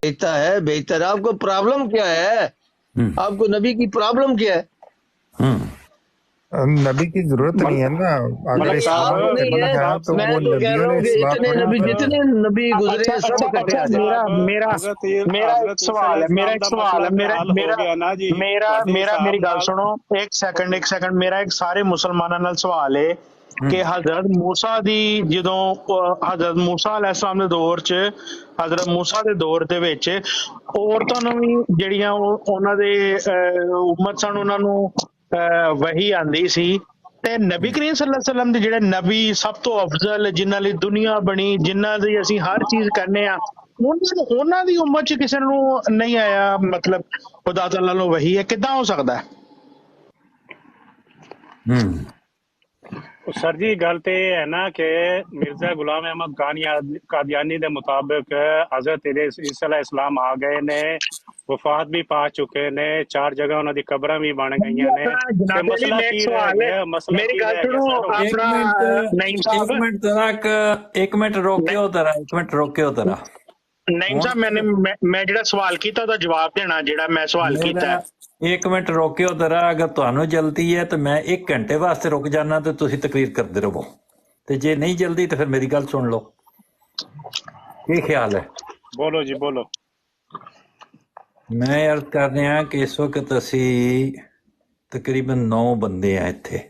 भेजता है आपको प्रॉब्लम क्या है? आपको नबी की प्रॉब्लम क्या है? नबी की जरूरत नहीं है ना। अगर इस्लाम नहीं करना है। है तो मैं वो तो कह नबियों रहा ने हूँ कि इस्लाह इतने थोड़ी नबी, की है। जितने नबी गुजरे अच्छा सब अच्छा इकट्ठे अच्छा आ जाए। मेरा मेरा मेरा एक सवाल है, मेरा एक सवाल है, मेरा मेरा मेरा मेरा मेरी गल सुनो, एक सेकंड मेरा एक सारे मुसलमानों नाल सवाल है कि हजरत मूसा दी ਜਦੋਂ हजरत मूसा अलैहिस्सलाम ਦੇ ਦੌਰ 'ਚ हजरत मूसा ਦੇ ਦੌਰ ਦੇ ਵਿੱਚ ਔਰਤਾਂ ਨੂੰ ਵੀ ਜਿਹੜੀਆਂ ਉਹਨਾਂ ਦੇ ਉਮਤ ਸਨ ਉਹਨਾਂ ਨੂੰ ਵਹੀ ਆਂਦੀ ਸੀ ਤੇ ਨਬੀ ਕਰੀਮ ਸੱਲੱਲਾਹੁ ਅਲੈहि ਵਸੱਲਮ ਦੇ ਜਿਹੜੇ ਨਬੀ ਸਭ ਤੋਂ ਅਫਜ਼ਲ ਜਿਨ੍ਹਾਂ ਲਈ ਦੁਨੀਆ ਬਣੀ ਜਿਨ੍ਹਾਂ ਦੀ ਅਸੀਂ ਹਰ ਚੀਜ਼ ਕਰਨੇ ਆ ਉਹਨਾਂ ਦੀ ਉਮਤ 'ਚ ਕਿਸੇ ਨੂੰ ਨਹੀਂ ਆਇਆ ਮਤਲਬ ਖੁਦਾ ਤਾਲਾ ਨੂੰ ਵਹੀ ਹੈ ਕਿੱਦਾਂ ਹੋ ਸਕਦਾ ਹੈ? सर जी गल तो यह है ना कि मिर्जा गुलाम अहमद कादियानी के मुताबिक हजरत ईसा अलैहिस्सलाम आ गए ने वफात भी पा चुके ने 4 जगह उन्होंने कब्र भी बन गई ने ते मसला की रह गया मसला मेरी की गल रह गया सुनो सर अपना नईम साहब एक मिनट रोकियो जरा नईम साहब मैंने मैं ਜਿਹੜਾ ਸਵਾਲ ਕੀਤਾ ਉਹਦਾ ਜਵਾਬ ਦੇਣਾ ਜਿਹੜਾ ਮੈਂ ਸਵਾਲ ਕੀਤਾ ਹੈ। एक मिनट रोकियो जरा अगर ਤੁਹਾਨੂੰ जल्दी है तो मैं 1 घंटे वास्ते रुक जाना तो ਤੁਸੀਂ तकरीर करते रहो ਤੇ ਜੇ नहीं जल्दी तो फिर मेरी गल सुन लो ਕੀ ख्याल है? बोलो जी बोलो। मैं अर्ज कर रहा कि इस वक्त असी तकरीबन 9 बंदे हैं इत्थे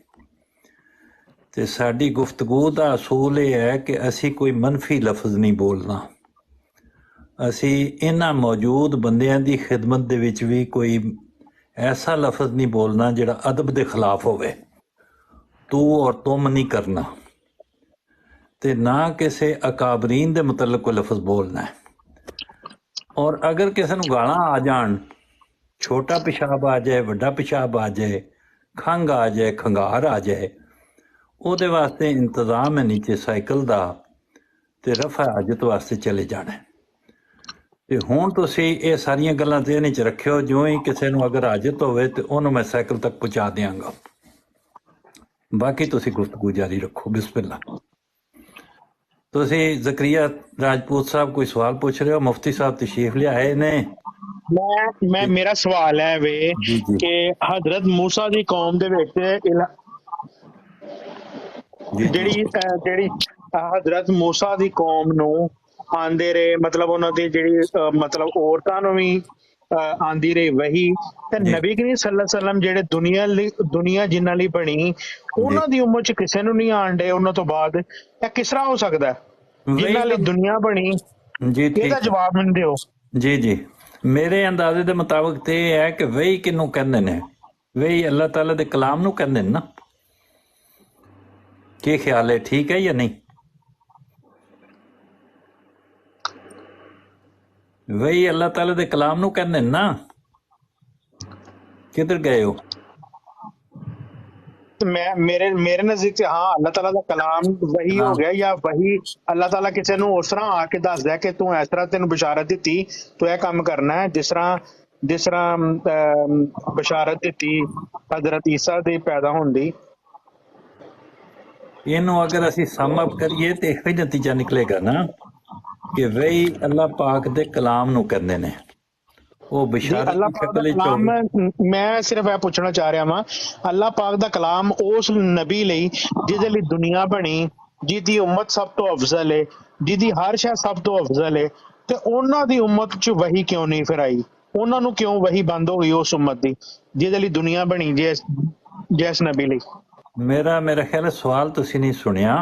ते साडी गुफ्तगू दा असूल ये है कि असी कोई मनफी लफ्ज नहीं बोलना। असी इन्हां मौजूद बंदियां दी खिदमत दे विच भी कोई ऐसा लफ्ज नहीं बोलना जिहड़ा अदब दे खिलाफ होवे। तू और तुम नहीं करना ते ना किसी अकाबरीन दे मुतल्लिक कोई लफ्ज बोलना है। और अगर किसी नूं गालां आ जाण, छोटा पेशाब आ जाए, वड्डा पेशाब आ जाए, खंघ आ जाए, खंगार आ जाए, ਉਹਦੇ ਵਾਸਤੇ ਇੰਤਜ਼ਾਮ ਹੈ ਨੀਚੇ ਸਾਈਕਲ ਦਾ ਤੇ ਰਫਾ ਹਾਜਤ ਵਾਸਤੇ ਚਲੇ ਜਾਣਾ ਤੇ ਹੁਣ ਤੁਸੀਂ ਇਹ ਸਾਰੀਆਂ ਗੱਲਾਂ ਧਿਆਨ ਚ ਰੱਖਿਓ। ਜਿਉਂ ਹੀ ਕਿਸੇ ਨੂੰ ਅਗਰ ਹਾਜਤ ਹੋਵੇ ਤੇ ਉਹਨੂੰ ਮੈਂ ਸਾਈਕਲ ਤੱਕ ਪਹੁੰਚਾ ਦਿਆਂਗਾ। ਬਾਕੀ ਤੁਸੀਂ ਗੁਫ਼ਤਗੂ ਜਾਰੀ ਰੱਖੋ। ਬਿਸਮਿਲ੍ਲਾ। ਤੁਸੀਂ ਜ਼ਕਰੀਆ ਰਾਜਪੂਤ ਸਾਹਿਬ ਕੋਈ ਸਵਾਲ ਪੁੱਛ ਰਹੇ ਹੋ? ਮੁਫਤੀ ਸਾਹਿਬ ਤਸ਼ਰੀਫ ਲਿਆਏ ਨੇ। ਮੈਂ ਮੇਰਾ ਸਵਾਲ ਹੈ ਵੇ ਜੀ ਜੀ ਕਿ ਹਜ਼ਰਤ ਮੂਸਾ ਦੀ ਕੌਮ ਦੇ ਵਿੱਚ ਜਿਹੜੀ ਹਜ਼ਰਤ ਮੂਸਾ ਦੀ ਕੌਮ ਨੂੰ ਆਂਦੇ ਰਹੇ ਮਤਲਬ ਉਹਨਾਂ ਦੀ ਜਿਹੜੀ ਮਤਲਬ ਔਰਤਾਂ ਨੂੰ ਵੀ ਆਂਦੀ ਰਹੀ ਵਹੀ ਤੇ ਨਬੀ ਕਰੀਮ ਸੱਲੱਲਾਹੁ ਅਲੈਹਿ ਵਸੱਲਮ ਜਿਹੜੇ ਦੁਨੀਆ ਜਿਨ੍ਹਾਂ ਲਈ ਬਣੀ ਉਹਨਾਂ ਦੀ ਉਮਰ ਚ ਕਿਸੇ ਨੂੰ ਨਹੀਂ ਆਣ ਡੇ ਉਹਨਾਂ ਤੋਂ ਬਾਅਦ ਇਹ ਕਿਸ ਤਰ੍ਹਾਂ ਹੋ ਸਕਦਾ ਜਿਨ੍ਹਾਂ ਲਈ ਦੁਨੀਆ ਬਣੀ? ਜੀ ਇਹਦਾ ਜਵਾਬ ਮੈਨੂੰ ਦਿਓ। ਜੀ ਜੀ ਮੇਰੇ ਅੰਦਾਜ਼ੇ ਦੇ ਮੁਤਾਬਕ ਤੇ ਇਹ ਹੈ ਕਿ ਵਹੀ ਕਿਹਨੂੰ ਕਹਿੰਦੇ ਨੇ? ਵਹੀ ਅੱਲਾਹ ਤਾਲਾ ਦੇ ਕਲਾਮ ਨੂੰ ਕਹਿੰਦੇ ਨੇ ਨਾ। ਕੀ ਖਿਆਲ ਹੈ? ਠੀਕ ਹੈ ਜਾਂ ਨਹੀਂ? वही अल्लाह ताला दे कलाम नू कहंदे ना। किधर गए हो? मेरे नजदीक से हाँ अल्लाह ताला दा कलाम वही हो गया या वही अल्लाह ताला किसी नू उस तरह आके दसदा कि तू इस तरह तेन बशारत दी तू यह काम करना है जिस तरह बशारत दी हजरत ईसा दे पैदा होने दी। इनू अगर असी सम अप करिए तो यही नतीजा निकलेगा ना कि वही अल्लाह पाक दे कलाम नू कहंदे ने। वो बिशारत अल्लाह दी पाक दा शक्ल विच कलाम होवे। मैं सिर्फ यह पूछना चाह रहा वां अल्लाह पाक दा कलाम उस नबी लई जिहदे लई दुनिया बनी जिहदी उम्मत सब तो अफजल है जिहदी हर शय सब तो अफजल है ते उन्हां दी उम्मत च वही क्यों नहीं फिर आई? उन्हां नू क्यों वही बंद हो गई उस उम्मत दी जिहदे लई दुनिया बनी जिस नबी लई? मेरा ख्याल है सवाल तुसी नहीं सुनिया।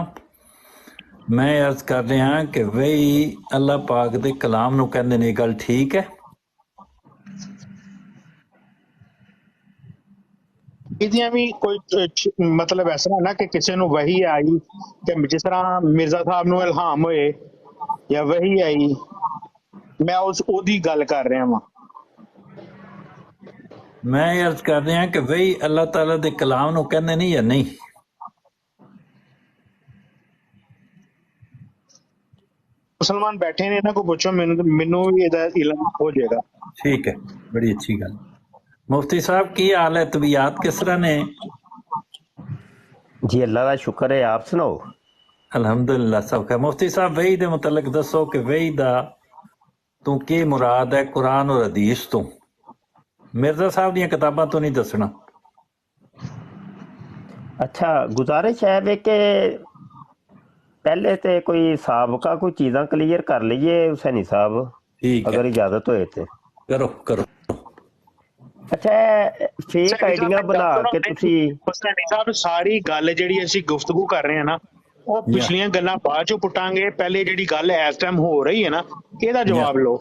मैं अर्ज कर रहा कि वही अल्लाह पाक दे कलाम नू कहंदे ने। गल ठीक है? ਇਹਦੀਆਂ ਵੀ ਕੋਈ ਮਤਲਬ ਇਸ ਤਰ੍ਹਾਂ ਨਾ ਕਿ ਕਿਸੇ ਨੂੰ ਵਹੀ ਆਈ ਕਿ ਜਿਸ ਤਰ੍ਹਾਂ ਮਿਰਜ਼ਾ ਸਾਹਿਬ ਨੂੰ ਇਲਹਾਮ ਹੋਏ ਜਾਂ ਵਹੀ ਆਈ ਮੈਂ ਉਹਦੀ ਗੱਲ ਕਰ ਰਿਹਾ ਵਾਂ। मैं अर्ज कर रहा कि वही अल्लाह ताला दे कलाम नू कहंदे नहीं या नहीं? मुसलमान बैठे ने इन्हां को पुछो मैनू भी ਇਹਦਾ इल्म हो जाएगा। ठीक है, बड़ी अच्छी गल। मुफ्ती साहब की हाल है? तबीयत किस तरह ने? जी अल्लाह का शुक्र है, आप सुनाओ। अल्हम्दुलिल्लाह सब खैर। मुफ्ती साहब वही दे मुतलक दसो कि वही दा ਤੂੰ ਕੀ ਮੁਰਾਦ ਹੈ ਕੁਰਾਨ ਔਰ ਹਦੀਸ ਤੋਂ, ਮਿਰਜ਼ਾ ਸਾਹਿਬ ਦੀਆਂ ਕਿਤਾਬਾਂ ਤੋਂ ਨਹੀਂ ਦੱਸਣਾ। अच्छा गुजारिश है वे कि पहले तो कोई साबका कोई चीज़ां क्लियर कर लीजिए हुसैनी साहब, ठीक है, अगर इजाजत होए तो। करो करो। अच्छा फेक आइडियां बना के तुसी ਹੁਸੈਨੀ ਸਾਹਿਬ ਸਾਰੀ ਗੱਲ ਜਿਹੜੀ ਅਸੀਂ ਗੁਫ਼ਤਗੂ ਕਰ ਰਹੇ ਹਾਂ ਨਾ, ਉਹ ਪਿਛਲੀਆਂ ਗੱਲਾਂ ਬਾਅਦ ਚੋਂ ਪੁੱਟਾਂਗੇ। ਪਹਿਲੇ ਜਿਹੜੀ ਗੱਲ ਇਸ ਟਾਈਮ ਹੋ ਰਹੀ ਹੈ ਨਾ, ਇਹਦਾ ਜਵਾਬ ਲਓ।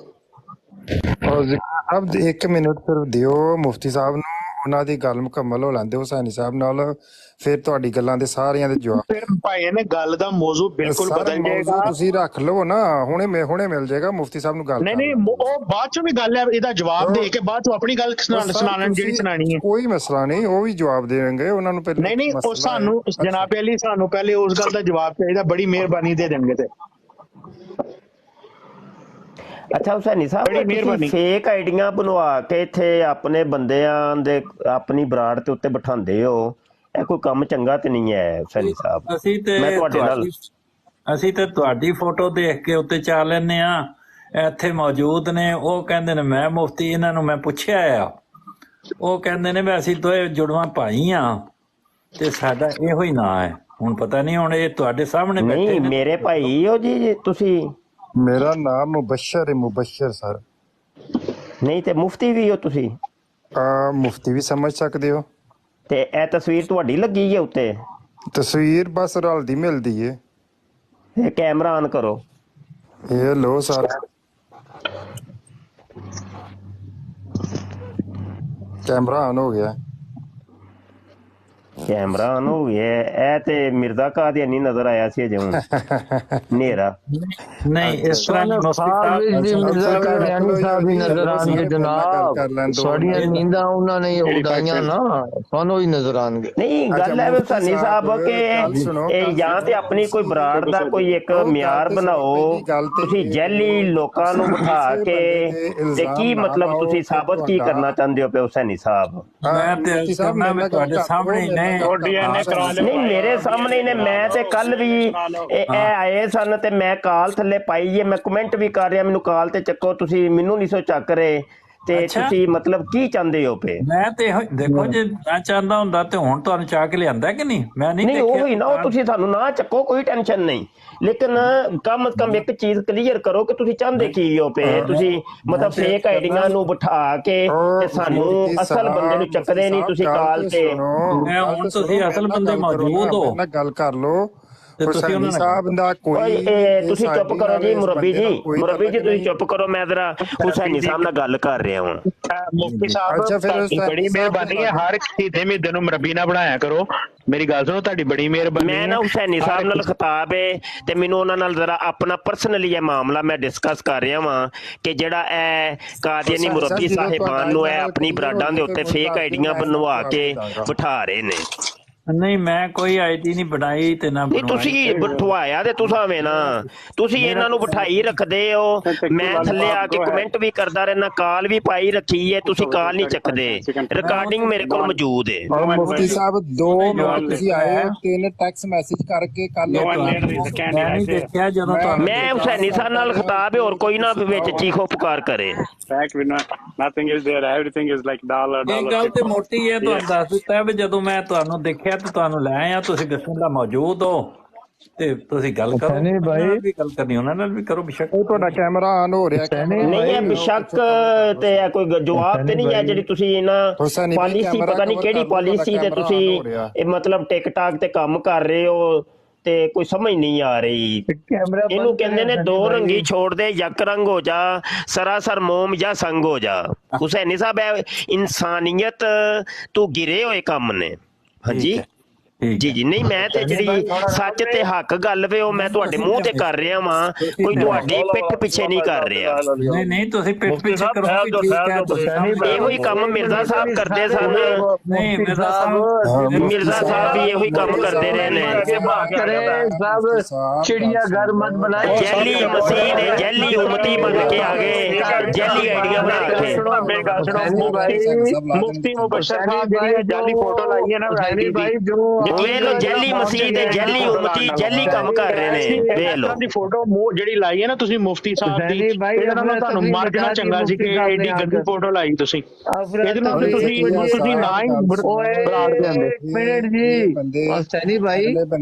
ਔਰ ਸਾਹਿਬ 1 ਮਿੰਟ ਸਿਰਫ ਦਿਓ ਮੁਫਤੀ ਸਾਹਿਬ ਨੂੰ, ਉਹਨਾਂ ਦੀ ਗੱਲ ਮੁਕੰਮਲ ਹੋ ਲੈਂਦੇ ਹੁਸੈਨੀ ਸਾਹਿਬ ਨਾਲ, ਫਿਰ ਤੁਹਾਡੀ ਗੱਲਾਂ ਦੇ ਸਾਰਿਆਂ ਦੇ ਜਵਾਬ। ਫਿਰ ਭਾਈ ਨੇ ਗੱਲ ਦਾ ਮੌਜੂ ਬਿਲਕੁਲ ਸਾਰਾ ਬਦਲ ਮੌਜੂ ਜਾਏਗਾ। ਤੁਸੀਂ ਰੱਖ ਲਓ ਨਾ, ਹੁਣੇ ਮਿਲ ਜਾਏਗਾ ਮੁਫਤੀ ਸਾਹਿਬ ਨੂੰ ਗੱਲ ਨਹੀਂ ਕਰਨ ਨਹੀਂ, ਨੂੰ। ਉਹ ਬਾਅਦ ਚੋਂ ਵੀ ਗੱਲ ਹੈ, ਇਹਦਾ ਜਵਾਬ ਦੇ ਕੇ ਬਾਅਦ ਚੋਂ ਆਪਣੀ ਗੱਲ ਸੁਣਾਉਣ ਜਿਹੜੀ ਸੁਣਾਣੀ ਹੈ। ਕੋਈ ਮਸਲਾ ਨਹੀਂ, ਉਹ ਵੀ ਜਵਾਬ ਦੇਣਗੇ ਉਹਨਾਂ ਨੂੰ ਪਹਿਲੇ। ਨਹੀਂ ਨਹੀਂ, ਉਹ ਸਾਨੂੰ ਜਨਾਬ ਅਲੀ ਸਾਨੂੰ ਪਹਿਲੇ ਉਸ ਗੱਲ ਦਾ ਜਵਾਬ ਚਾਹੀਦਾ। ਬੜੀ ਮਿਹਰਬਾਨੀ ਦੇ ਦੇਣਗੇ ਤੇ। अच्छा हुसैनी साहब फेक आइडियां बनवा के इत्थे अपने बंदियां दे अपनी बराड़ ते उत्ते बिठांदे हो, ਇਹ ਕੋਈ ਕੰਮ ਚੰਗਾ ਤੇ ਨਹੀਂ ਹੈ ਹੁਸੈਨੀ ਸਾਹਿਬ। ਅਸੀਂ ਤੇ ਤੁਹਾਡੀ ਫੋਟੋ ਦੇਖ ਕੇ ਉੱਤੇ ਚਾ ਲੈਨੇ ਆ, ਇੱਥੇ ਮੌਜੂਦ ਨੇ, ਉਹ ਕਹਿੰਦੇ ਨੇ ਮੈਂ ਮੁਫਤੀ, ਇਹਨਾਂ ਨੂੰ ਮੈਂ ਪੁੱਛਿਆ ਆ, ਉਹ ਕਹਿੰਦੇ ਨੇ ਵੀ ਅਸੀਂ ਦੋਏ ਜੁੜਵਾਂ ਭਾਈ ਆ ਤੇ ਸਾਡਾ ਇਹੋ ਹੀ ਨਾਂ ਹੈ। ਹੁਣ ਪਤਾ ਨਹੀਂ, ਹੁਣ ਇਹ ਤੁਹਾਡੇ ਸਾਹਮਣੇ ਬੈਠੇ ਨਹੀਂ ਮੇਰੇ ਭਾਈ ਹੋ ਜੀ ਤੁਸੀਂ। ਮੇਰਾ ਨਾਮ ਮੁਬਸ਼ਰ ਹੈ, ਮੁਬਸ਼ਰ ਸਰ। ਨਹੀਂ ਤੇ ਮੁਫਤੀ ਵੀ ਹੋ ਤੁਸੀਂ? ਮੁਫਤੀ ਵੀ ਸਮਝ ਸਕਦੇ ਹੋ। ਤੇ ਇਹ ਤਸਵੀਰ ਤੁਹਾਡੀ ਲੱਗੀ ਹੈ ਉੱਤੇ? ਤਸਵੀਰ ਬਸ ਰਲਦੀ ਮਿਲਦੀ ਏ। ਇਹ ਕੈਮਰਾ ਆਨ ਕਰੋ। ਇਹ ਲੋ ਸਰ, ਕੈਮਰਾ ਆਨ ਹੋ ਗਿਆ। ਕੈਮਰਾ ਆਨ ਹੋ ਗਿਆ। ਇਹ ਤੇ ਮਿਰਜ਼ਾ ਕਾਦੀਆਨੀ ਨਜ਼ਰ ਆਇਆ ਸੀ ਅਜੇ ਹੁਣ ਹਨੇਰਾ। ਨਹੀਂ ਇਸ ਤਰ੍ਹਾਂ ਮਿਰਜ਼ਾ ਕਾਦੀਆਨੀ ਸਾਹਿਬ ਵੀ ਨਜ਼ਰ ਆਣਗੇ ਜਨਾਬ, ਸਾਡੀਆਂ ਨੀਂਦਾਂ ਉਹਨਾਂ ਨੇ ਉਡਾਈਆਂ ਨਾ, ਸਾਨੂੰ ਹੀ ਨਜ਼ਰ ਆਣਗੇ। ਨਹੀਂ ਗੱਲ ਹੈ ਹੁਸੈਨੀ ਸਾਹਿਬ ਕਿ ਇਹ ਜਾਂ ਤੇ ਆਪਣੀ ਕੋਈ ਬਰਾੜ ਦਾ ਕੋਈ ਇੱਕ ਮਿਆਰ ਬਣਾਓ, ਤੁਸੀਂ ਜੈਲੀ ਲੋਕਾਂ ਨੂੰ ਬਿਠਾ ਕੇ, ਤੇ ਕੀ ਮਤਲਬ ਤੁਸੀਂ ਸਾਬਤ ਕੀ ਕਰਨਾ ਚਾਹੁੰਦੇ ਹੋ ਪਏ ਹੁਸੈਨੀ ਸਾਹਿਬ? ਮੈਂ ਤੇ ਤੁਹਾਡੇ ਸਾਹਮਣੇ ਨਹੀਂ ਮੇਰੇ ਸਾਹਮਣੇ ਨੇ, ਮੈਂ ਤੇ ਕੱਲ ਵੀ ਇਹ ਆਏ ਸਨ ਤੇ ਮੈਂ ਕਾਲ ਥੱਲੇ ਪਾਈ ਹੈ, ਮੈਂ ਕਮੈਂਟ ਵੀ ਕਰ ਰਿਹਾ, ਮੈਨੂੰ ਕਾਲ ਤੇ ਚੱਕੋ, ਤੁਸੀਂ ਮੈਨੂੰ ਨਹੀਂ ਸੋ ਚੱਕ ਰਹੇ, ਤੇ ਤੁਸੀਂ ਮਤਲਬ ਕੀ ਚਾਹੁੰਦੇ ਹੋ ਪਏ? ਮੈਂ ਤੇ ਦੇਖੋ ਜੇ ਮੈਂ ਚਾਹੁੰਦਾ ਹੁੰਦਾ ਤੇ ਹੁਣ ਤੁਹਾਨੂੰ ਚਾਹ ਕੇ ਲਿਆਂਦਾ ਕਿ ਨਹੀਂ? ਮੈਂ ਨਹੀਂ ਦੇਖਿਆ। ਉਹ ਹੀ ਨਾ, ਉਹ ਤੁਸੀਂ ਸਾਨੂੰ ਨਾ ਚੱਕੋ, ਕੋਈ ਟੈਨਸ਼ਨ ਨਹੀਂ, ਲੇਕਿਨ ਕਮ ਸੇ ਕਮ ਇੱਕ ਚੀਜ਼ ਕਲੀਅਰ ਕਰੋ ਕਿ ਤੁਸੀਂ ਚਾਹੁੰਦੇ ਕੀ ਹੋ ਪਏ। ਤੁਸੀਂ ਮਤਲਬ ਫੇਕ ਆਈਡੀਆਂ ਨੂੰ ਬਿਠਾ ਕੇ ਤੇ ਸਾਨੂੰ ਅਸਲ ਬੰਦੇ ਨੂੰ ਚੱਕਦੇ ਨਹੀਂ ਤੁਸੀਂ ਕਾਲ ਤੇ। ਹੁਣ ਤੁਸੀਂ ਅਸਲ ਬੰਦੇ ਮੌਜੂਦ ਹੋ, ਗੱਲ ਕਰ ਲੋ। ਹੁਸੈਨੀ ਸਾਹਿਬ ਦਾ ਕੋਈ ਤੁਸੀਂ ਚੁੱਪ ਕਰੋ ਜੀ ਮੁਰੱਬੀ ਜੀ, ਮੁਰੱਬੀ ਜੀ ਤੁਸੀਂ ਚੁੱਪ ਕਰੋ, ਮੈਂ ਜ਼ਰਾ ਹੁਸੈਨੀ ਸਾਹਿਬ ਨਾਲ ਗੱਲ ਕਰ ਰਿਹਾ ਹੁਣ। ਮੁਫਤੀ ਸਾਹਿਬ ਬੜੀ ਮਿਹਰਬਾਨੀ ਹੈ, ਹਰ ਕਿਸੇ ਮਹੀਨੇ ਨੂੰ ਮੁਰੱਬੀ ਨਾ ਬਣਾਇਆ ਕਰੋ। ਮੇਰੀ ਗੱਲ ਸੁਣੋ, ਤੁਹਾਡੀ ਬੜੀ ਮਿਹਰਬਾਨੀ। ਮੈਂ ਨਾ ਹੁਸੈਨੀ ਸਾਹਿਬ ਨਾਲ ਖਿਤਾਬ ਹੈ ਤੇ ਮੈਨੂੰ ਉਹਨਾਂ ਨਾਲ ਜ਼ਰਾ ਆਪਣਾ ਪਰਸਨਲੀ ਇਹ ਮਾਮਲਾ ਮੈਂ ਡਿਸਕਸ ਕਰ ਰਿਹਾ ਵਾਂ ਕਿ ਜਿਹੜਾ ਇਹ ਕਾਦੀਆਨੀ ਮੁਰੱਬੀ ਸਾਹਿਬਾਨ ਨੂੰ ਇਹ ਆਪਣੀ ਬਰਾਡਾਂ ਦੇ ਉੱਤੇ ਫੇਕ ਆਈਡੀਆਂ ਬਣਵਾ ਕੇ ਬਿਠਾ ਰਹੇ ਨੇ। ਨਹੀਂ ਮੈਂ ਕੋਈ ਆਈਡੀ ਨਹੀਂ ਬਣਾਈ ਤੇ ਨਾ ਨਹੀਂ ਤੁਸੀਂ ਬਿਠਵਾਇਆ ਤੇ ਤੁਸਾਂ ਨਾ, ਤੁਸੀਂ ਇਹਨਾਂ ਨੂੰ ਬਿਠਾਈ ਰੱਖਦੇ ਹੋ। ਮੈਂ ਥੱਲੇ ਆ ਕੇ ਕਮੈਂਟ ਵੀ ਕਰਦਾ ਰਹਿਣਾ, ਕਾਲ ਵੀ ਪਾਈ ਰੱਖੀ ਹੈ, ਤੁਸੀਂ ਕਾਲ ਨਹੀਂ ਚੱਕਦੇ। ਰਿਕਾਰਡਿੰਗ ਮੇਰੇ ਕੋਲ ਮੌਜੂਦ ਹੈ। ਮੁਫਤੀ ਸਾਹਿਬ 2 ਮਿੰਟ ਤੁਸੀਂ ਆਏ, 3 ਟੈਕਸਟ ਮੈਸੇਜ ਕਰਕੇ ਕੱਲ ਦੇਖਿਆ ਜਦੋਂ ਤੁਹਾਨੂੰ ਮੈਂ ਹੁਸੈਨੀ ਸਾਹਿਬ ਨਾਲ ਖਿਤਾਬ ਹੈ, ਹੋਰ ਕੋਈ ਨਾ ਵਿੱਚ ਚੀਖੋ ਪੁਕਾਰ ਕਰੇ। ਇਹ ਗੱਲ ਤੇ ਮੋਟੀ ਹੈ, ਤੁਹਾਨੂੰ ਦੱਸ ਦਿੱਤਾ ਵੀ ਜਦੋਂ ਮੈਂ ਤੁਹਾਨੂੰ ਦੇਖਿਆ ਤੇ ਤੁਹਾਨੂੰ ਲੈ ਆਇਆ, ਤੁਸੀਂ ਬਿਸਮਿਲ੍ਲਾ ਮੌਜੂਦ ਹੋ ਤੇ ਤੁਸੀਂ ਗੱਲ ਕਰੋ। ਨਹੀਂ ਭਾਈ ਵੀ ਗੱਲ ਕਰਨੀ ਉਹਨਾਂ ਨਾਲ ਵੀ ਕਰੋ ਬੇਸ਼ੱਕ। ਤੁਹਾਡਾ ਕੈਮਰਾ ਆਨ ਹੋ ਰਿਹਾ। ਨਹੀਂ ਇਹ ਬੇਸ਼ੱਕ ਤੇ ਕੋਈ ਜਵਾਬ ਤੇ ਨਹੀਂ ਹੈ ਜਿਹੜੀ ਤੁਸੀਂ ਇਹਨਾਂ ਪਾਲਿਸੀ, ਪਤਾ ਨਹੀਂ ਕਿਹੜੀ ਪਾਲਿਸੀ ਤੇ ਤੁਸੀਂ ਇਹ ਮਤਲਬ ਟਿਕਟਾਕ ਤੇ ਕੰਮ ਕਰ ਰਹੇ ਹੋ ਤੇ ਕੋਈ ਸਮਝ ਨਹੀਂ ਆ ਰਹੀ। ਇਹਨੂੰ ਕਹਿੰਦੇ ਨੇ ਦੋ ਰੰਗੀ ਛੋੜ ਦੇ, ਯਕ ਰੰਗ ਹੋ ਜਾ, ਸਰਾਸਰ ਮੋਮ ਜਾਂ ਸੰਗ ਹੋ ਜਾ। ਹੁਸੈਨੀ ਸਾਹਿਬ ਇਨਸਾਨੀਅਤ ਤੋਂ ਗਿਰੇ ਹੋਏ ਕੰਮ ਨੇ। ਹਾਂਜੀ ਜੀ ਜੀ। ਨਹੀਂ ਮੈਂ ਤੇ ਜਿਹੜੀ ਸੱਚ ਤੇ ਹੱਕ ਗੱਲ ਵੇ ਉਹ ਮੈਂ ਤੁਹਾਡੇ ਮੂੰਹ ਤੇ ਕਰ ਰਿਹਾ ਵਾਂ, ਕੋਈ ਤੁਹਾਡੀ ਪਿੱਠ ਪਿੱਛੇ ਨਹੀਂ ਕਰ ਰਿਹਾ। ਨਹੀਂ ਨਹੀਂ ਤੁਸੀਂ ਪਿੱਠ ਪਿੱਛੇ ਕਰੋ, ਇਹੋ ਹੀ ਕੰਮ ਮਿਰਜ਼ਾ ਸਾਹਿਬ ਕਰਦੇ ਸਨ। ਨਹੀਂ ਮਿਰਜ਼ਾ ਸਾਹਿਬ ਵੀ ਇਹੋ ਹੀ ਕੰਮ ਕਰਦੇ ਰਹੇ ਨੇ। चिड़िया घर मत बनाए। जैली मसीह ने जैली उम्मती बन के आ गए, जैली आइडिया बना के। मुफ्ती मुबशर साहब जाली फोटो लाई है ना भाई, जो ਵੇਖ ਲਓ ਜੈਲੀ ਮਸੀਹ ਤੇ ਜੈਲੀ ਉਮਤੀ ਜੈਲੀ ਕੰਮ ਕਰ ਰਹੇ ਨੇ ਵੇਖ ਲਓ ਦੀ ਫੋਟੋ ਜਿਹੜੀ ਲਾਈ ਹੈ ਨਾ ਤੁਸੀਂ ਮੁਫਤੀ ਸਾਹਿਬ ਦੀ ਇਹਦੇ ਨਾਲ ਤੁਹਾਨੂੰ ਮਰ ਜਾਣਾ ਚੰਗਾ ਸੀ ਕਿ ਐਡੀ ਗੰਦੀ ਫੋਟੋ ਲਾਈ ਤੁਸੀਂ ਇਹਦੇ ਨਾਲ ਤੁਸੀਂ ਨਾ ਹੀ ਬਰਾੜ ਦੇ ਆਂਦੇ। मिनट जी और सैनी भाई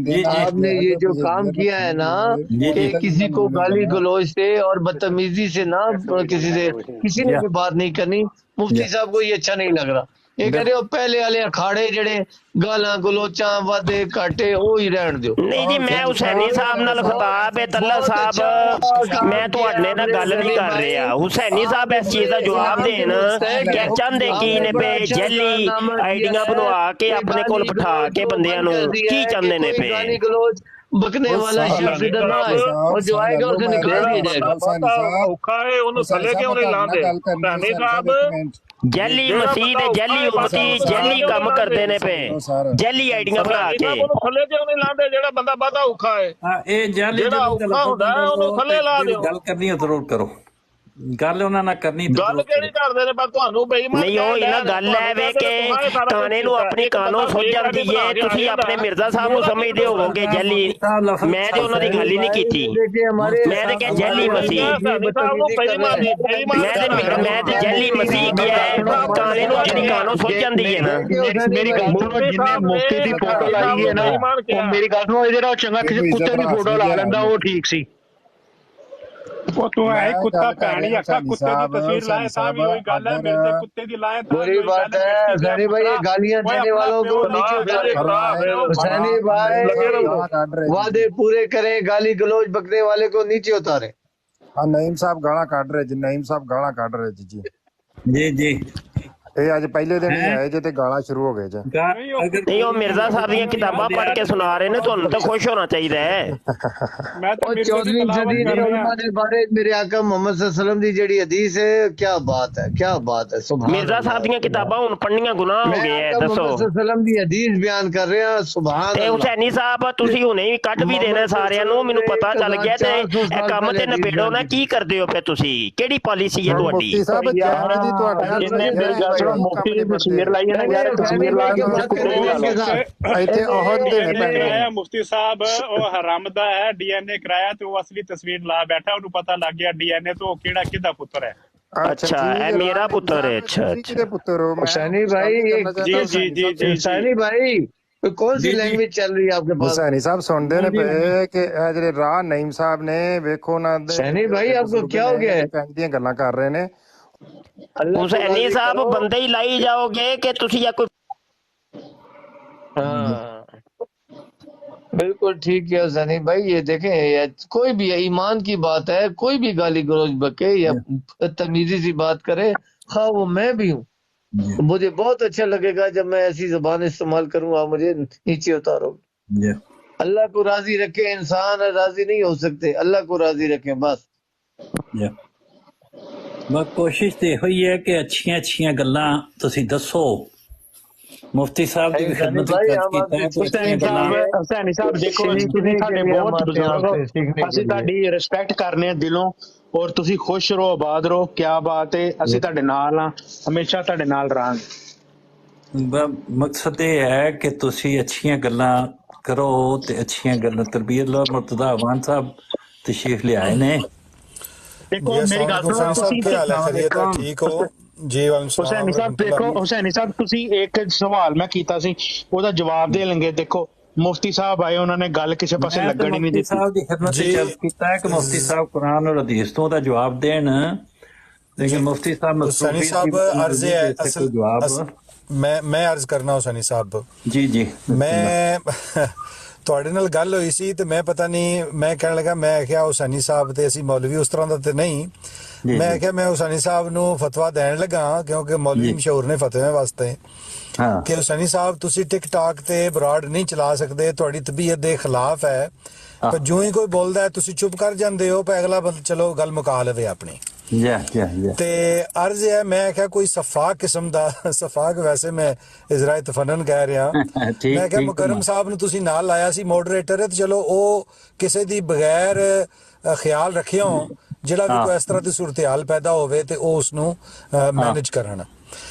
आपने ये जो काम किया है ना कि किसी को गाली गलौज से और बदतमीजी से ना किसी ने भी बात नहीं करनी। मुफ्ती साहब को ये अच्छा नहीं लग रहा। ये कह रहे हो पहले वाले अखाड़े जड़े गालां गलोचां वादे घाटे वो ही रहन दियो। नहीं जी मैं हुसैनी साहब नाल खिताब है तल्ला साहब मैं तुहाडे नाल गल नहीं कर रहा। हुसैनी साहब इस चीज का जवाब देन क्या चाहते की ने पे जैली आईडियां बनवा के अपने कोल बिठा के बंदियां नू की चाहते ने पे गाली गलौज बकने वाला शख्स इधर ना आए और जो आएगा उसे निकाल दिया जाएगा। औखा है ਉਹਨੂੰ ਥੱਲੇ ਕਿਉਂ ਨਹੀਂ ਲਾਉਂਦੇ ਹੁਸੈਨੀ ਸਾਹਿਬ जैली मसीह ते जैली उमती जैली काम करते ने पे जैली आईडियां बना के ਉਹਨੂੰ ਥੱਲੇ ਕਿਉਂ ਨਹੀਂ ਲਾਉਂਦੇ ਜਿਹੜਾ ਬੰਦਾ ਬਾਦਾ ਔਖਾ ਹੈ ਹਾਂ ਇਹ ਜਾਲੀ ਜਿਹੜਾ ਔਖਾ ਹੁੰਦਾ ਹੈ ਉਹਨੂੰ ਥੱਲੇ ਲਾ ਦਿਓ। ਗੱਲ ਕਰਨੀ ਹੈ ਜ਼ਰੂਰ ਕਰੋ ਗੱਲ ਉਹਨਾਂ ਨਾਲ ਕਰਨੀ ਗੱਲ ਕਿਹੜੀ ਕਰਦੇ ਨੇ ਪਰ ਤੁਹਾਨੂੰ ਬੇਈਮਾਨ नहीं ओ इना गल है वे के काने नु अपनी कानों सोच जाती है तुसी अपने मिर्जा साहब को समझदे होवोगे जैली मैं ते उन्हां दी गल ही नहीं कीती मैं ते कह जैली मसीह मैं ते जैली मसीह किया है काने नु अपनी कानों सोच जाती है ना मेरी गल सुनो जिन्ने मुफ्ती दी फोटो लाई है ना मेरी गल सुनो ਜਿਹੜਾ ਚੰਗਾ ਕਿਸੇ ਕੁੱਤੇ ਦੀ ਫੋਟੋ ਲਾ ਲੈਂਦਾ ਉਹ ਠੀਕ ਸੀ। ਉਹ ਤੂੰ ਹੈ ਕੁੱਤਾ ਭੈਣੀ ਅੱਖਾਂ ਕੁੱਤੇ ਦੀ तस्वीर लाए ਤਾਂ ਵੀ ਉਹੀ ਗੱਲ ਹੈ ਮੇਰੇ ਤੇ ਕੁੱਤੇ ਦੀ लाए ਤਾਂ बुरी बात है सैनी भाई ये गालियां देने वालों को नीचे उतारे। सैनी भाई वादे पूरे करें गाली गलौज बकने वाले को नीचे उतारे। हाँ नईम साहब गाला काट रहे जी नईम साहब गाला काट रहे जी ਜੀ ਜੀ ਇਹ ਅੱਜ ਪਹਿਲੇ ਦਿਨ ਹੀ ਆਏ ਜੇ ਤੇ ਗਾਲਾਂ ਸ਼ੁਰੂ ਹੋ ਗਏ ਜੀ। नहीं ओ मिर्जा साहब दी किताबां पढ़ के सुना रहे ने तुहानू तो खुश होना चाहिए है। मैं तो और 14वीं सदी के उलमा दे बारे मेरे आका मोहम्मद सल्लल्लाहु अलैहि वसल्लम दी जेड़ी हदीस है क्या बात है क्या बात है। सुभान मिर्जा साहब दी किताबां हुन पढ़नियां गुनाह हो गए है दसो मोहम्मद सल्लल्लाहु अलैहि वसल्लम दी हदीस बयान कर रहे हैं सुभान ते हुसैनी साहब तुसी हुणे ही कट भी देना सारियां नू मैनू पता चल गया ते ए काम ते नपेड़ो ना की करदे हो पे तुसी केड़ी पॉलिसी है तुहाडी। ਮੁਫਤੀ ਸਾਹਿਬ ਜਾਣ ਦੀ ਤੁਹਾਡੇ ਜਿੰਨੇ ਮੇਰੀ ਗੱਲ ਸੁਣੋ ਮੁਫਤੀ ਦੀ ਤਸਵੀਰ ਲਾਈ ਹੈ ਨਾ ਯਾਰ ਤਸਵੀਰ ਲਾ ਕੇ ਕੁੱਤੇ ਦੀ ਲਾ ਲਓ। ਇੱਥੇ ਅਹੁਦ ਦੇਣੇ ਪੈਣੇ है मुफ्ती साहब ਉਹ ਹਰਾਮ ਦਾ ਹੈ ਡੀਐਨਏ ਕਰਾਇਆ ਤੇ ਉਹ ਅਸਲੀ ਤਸਵੀਰ ਲਾ ਬੈਠਾ ਉਹਨੂੰ ਪਤਾ ਲੱਗ ਗਿਆ ਡੀਐਨਏ ਤੋਂ ਕਿਹੜਾ ਕਿਹਦਾ ਪੁੱਤਰ ਹੈ। अच्छा ए मेरा पुत्र है। अच्छा किसके पुत्र हो मैं सैनी भाई जी सैनी भाई कौन सी लैंग्वेज चल रही है आपके पास। हुसैनी साहब सुनते ने पे कि ਇਹ ਜਿਹੜੇ ਰਾਹ ਨਈਮ ਸਾਹਿਬ ਨੇ ਵੇਖੋ ਨਾ सैनी भाई आपको क्या हो गया है। ਪੈਂਚ ਦੀਆਂ ਗੱਲਾਂ ਕਰ ਰਹੇ ਨੇ। हुसैनी साहब बंदे ही लाई जाओगे कि तुसी या कोई हाँ बिल्कुल ठीक है सनी भाई ये देखें ये कोई भी ईमान की बात है कोई भी गाली गलौज बके या तमीजी सी बात करे हाँ वो मैं भी हूँ मुझे बहुत अच्छा लगेगा जब मैं ऐसी जुबान इस्तेमाल करूँ आप मुझे नीचे उतारो। अल्लाह को राजी रखे इंसान राजी नहीं हो सकते अल्लाह को राजी रखें बस। ਬਸ ਕੋਸ਼ਿਸ਼ ਤੇ ਹੋਈ ਹੈ ਕਿ ਅੱਛੀਆਂ ਅੱਛੀਆਂ ਗੱਲਾਂ ਤੁਸੀਂ ਦੱਸੋ। ਮੁਫਤੀ ਸਾਹਿਬ ਦੀ ਖਿਦਮਤ ਹੁਸੈਨੀ ਸਾਹਿਬ ਦੇਖੋ ਤੁਸੀਂ ਸਾਡੇ ਬਹੁਤ ਬਜ਼ੁਰਗ ਹੋ ਅਸੀਂ ਤੁਹਾਡੀ ਰਿਸਪੈਕਟ ਕਰਨੇ ਆ ਦਿਲੋਂ ਔਰ ਤੁਸੀਂ ਖੁਸ਼ ਰਹੋ ਆਬਾਦ ਰਹੋ ਕਿਆ ਬਾਤ ਹੈ ਅਸੀਂ ਤੁਹਾਡੇ ਨਾਲ ਆ ਹਮੇਸ਼ਾ ਤੁਹਾਡੇ ਨਾਲ ਰਹਾਂਗੇ। ਮਕਸਦ ਇਹ ਹੈ ਕਿ ਤੁਸੀਂ ਅੱਛੀਆਂ ਗੱਲਾਂ ਕਰੋ ਤੇ ਅੱਛੀਆਂ ਗੱਲਾਂ ਤਰਬੀਅਤ ਲਓ। ਮੁਰਤਜ਼ਾ ਅਵਾਨ ਸਾਹਿਬ ਤਸ਼ਰੀਫ ਲਿਆਏ ਨੇ। देखो मेरी गल सुनो ठीक हो जी हुसैनी साहब देखो हुसैनी साहब ਤੁਸੀਂ ਇੱਕ ਸਵਾਲ ਮੈਂ ਕੀਤਾ ਸੀ ਉਹਦਾ ਜਵਾਬ ਦੇ ਲੰਗੇ। ਦੇਖੋ ਮੁਫਤੀ ਸਾਹਿਬ ਆਏ ਉਹਨਾਂ ਨੇ ਗੱਲ ਕਿਸੇ ਪਾਸੇ ਲੱਗਣ ਹੀ ਨਹੀਂ ਦਿੱਤੀ। ਸਾਹਿਬ ਦੀ ਖਿਦਮਤ ਵਿੱਚ ਅਰਜ਼ ਕੀਤਾ ਹੈ ਕਿ ਮੁਫਤੀ ਸਾਹਿਬ ਕੁਰਾਨ ਔਰ ਹਦੀਸ ਤੋਂ ਦਾ ਜਵਾਬ ਦੇਣ लेकिन मुफ्ती साहब हुसैनी साहब अर्ज है असल मैं अर्ज करना हुसैनी साहब जी जी मैं ਤੁਹਾਡੇ ਨਾਲ ਗੱਲ ਹੋਈ ਸੀ ਤੇ ਮੈਂ ਪਤਾ ਨਹੀਂ ਮੈਂ ਕਹਿਣ ਲੱਗਾ ਮੈਂ ਕਿਹਾ ਹੁਸੈਨੀ ਸਾਹਿਬ ਤੇ ਅਸੀਂ ਮੌਲਵੀ ਉਸ ਤਰ੍ਹਾਂ ਦਾ ਤੇ ਨਹੀਂ ਮੈਂ ਕਿਹਾ ਮੈਂ ਹੁਸੈਨੀ ਸਾਹਿਬ ਨੂੰ ਫਤਵਾ ਦੇਣ ਲੱਗਾ ਕਿਉਂਕਿ ਮੌਲਵੀ ਮਸ਼ਹੂਰ ਨੇ ਫਤਵੇ ਵਾਸਤੇ ਕਿ ਹੁਸੈਨੀ ਸਾਹਿਬ ਤੁਸੀਂ ਟਿਕਟਾਕ ਤੇ ਬਰਾਡ ਨਹੀਂ ਚਲਾ ਸਕਦੇ ਤੁਹਾਡੀ ਤਬੀਅਤ ਦੇ ਖਿਲਾਫ ਹੈ ਪਰ ਜੋ ਹੀ ਕੋਈ ਬੋਲਦਾ ਹੈ ਤੁਸੀਂ ਚੁੱਪ ਕਰ ਜਾਂਦੇ ਹੋ ਪਰ ਅਗਲਾ ਬੰਦਾ ਚਲੋ ਗੱਲ ਮੁਕਾ ਲਵੇ ਆਪਣੀ ਤੇ अर्ज है मैं क्या कोई सफाक किस्म दा सफाक वैसे मैं इजराए तफनन कह रहा मैं क्या मुकरम साहब ਨੂੰ ਤੁਸੀਂ ਨਾਲ ਲਾਇਆ ਸੀ ਮੋਡਰੇਟਰ ਹੈ ਤੇ ਚਲੋ ਉਹ ਕਿਸੇ ਦੀ ਬਗੈਰ ਖਿਆਲ ਰੱਖਿਓ ਜਿਹੜਾ ਵੀ ਕੋਈ ਇਸ ਤਰ੍ਹਾਂ ਦੀ ਸੂਰਤ-ਹਾਲ ਪੈਦਾ ਹੋਵੇ ਤੇ ਉਹ ਉਸ ਨੂੰ ਮੈਨੇਜ ਕਰਨ।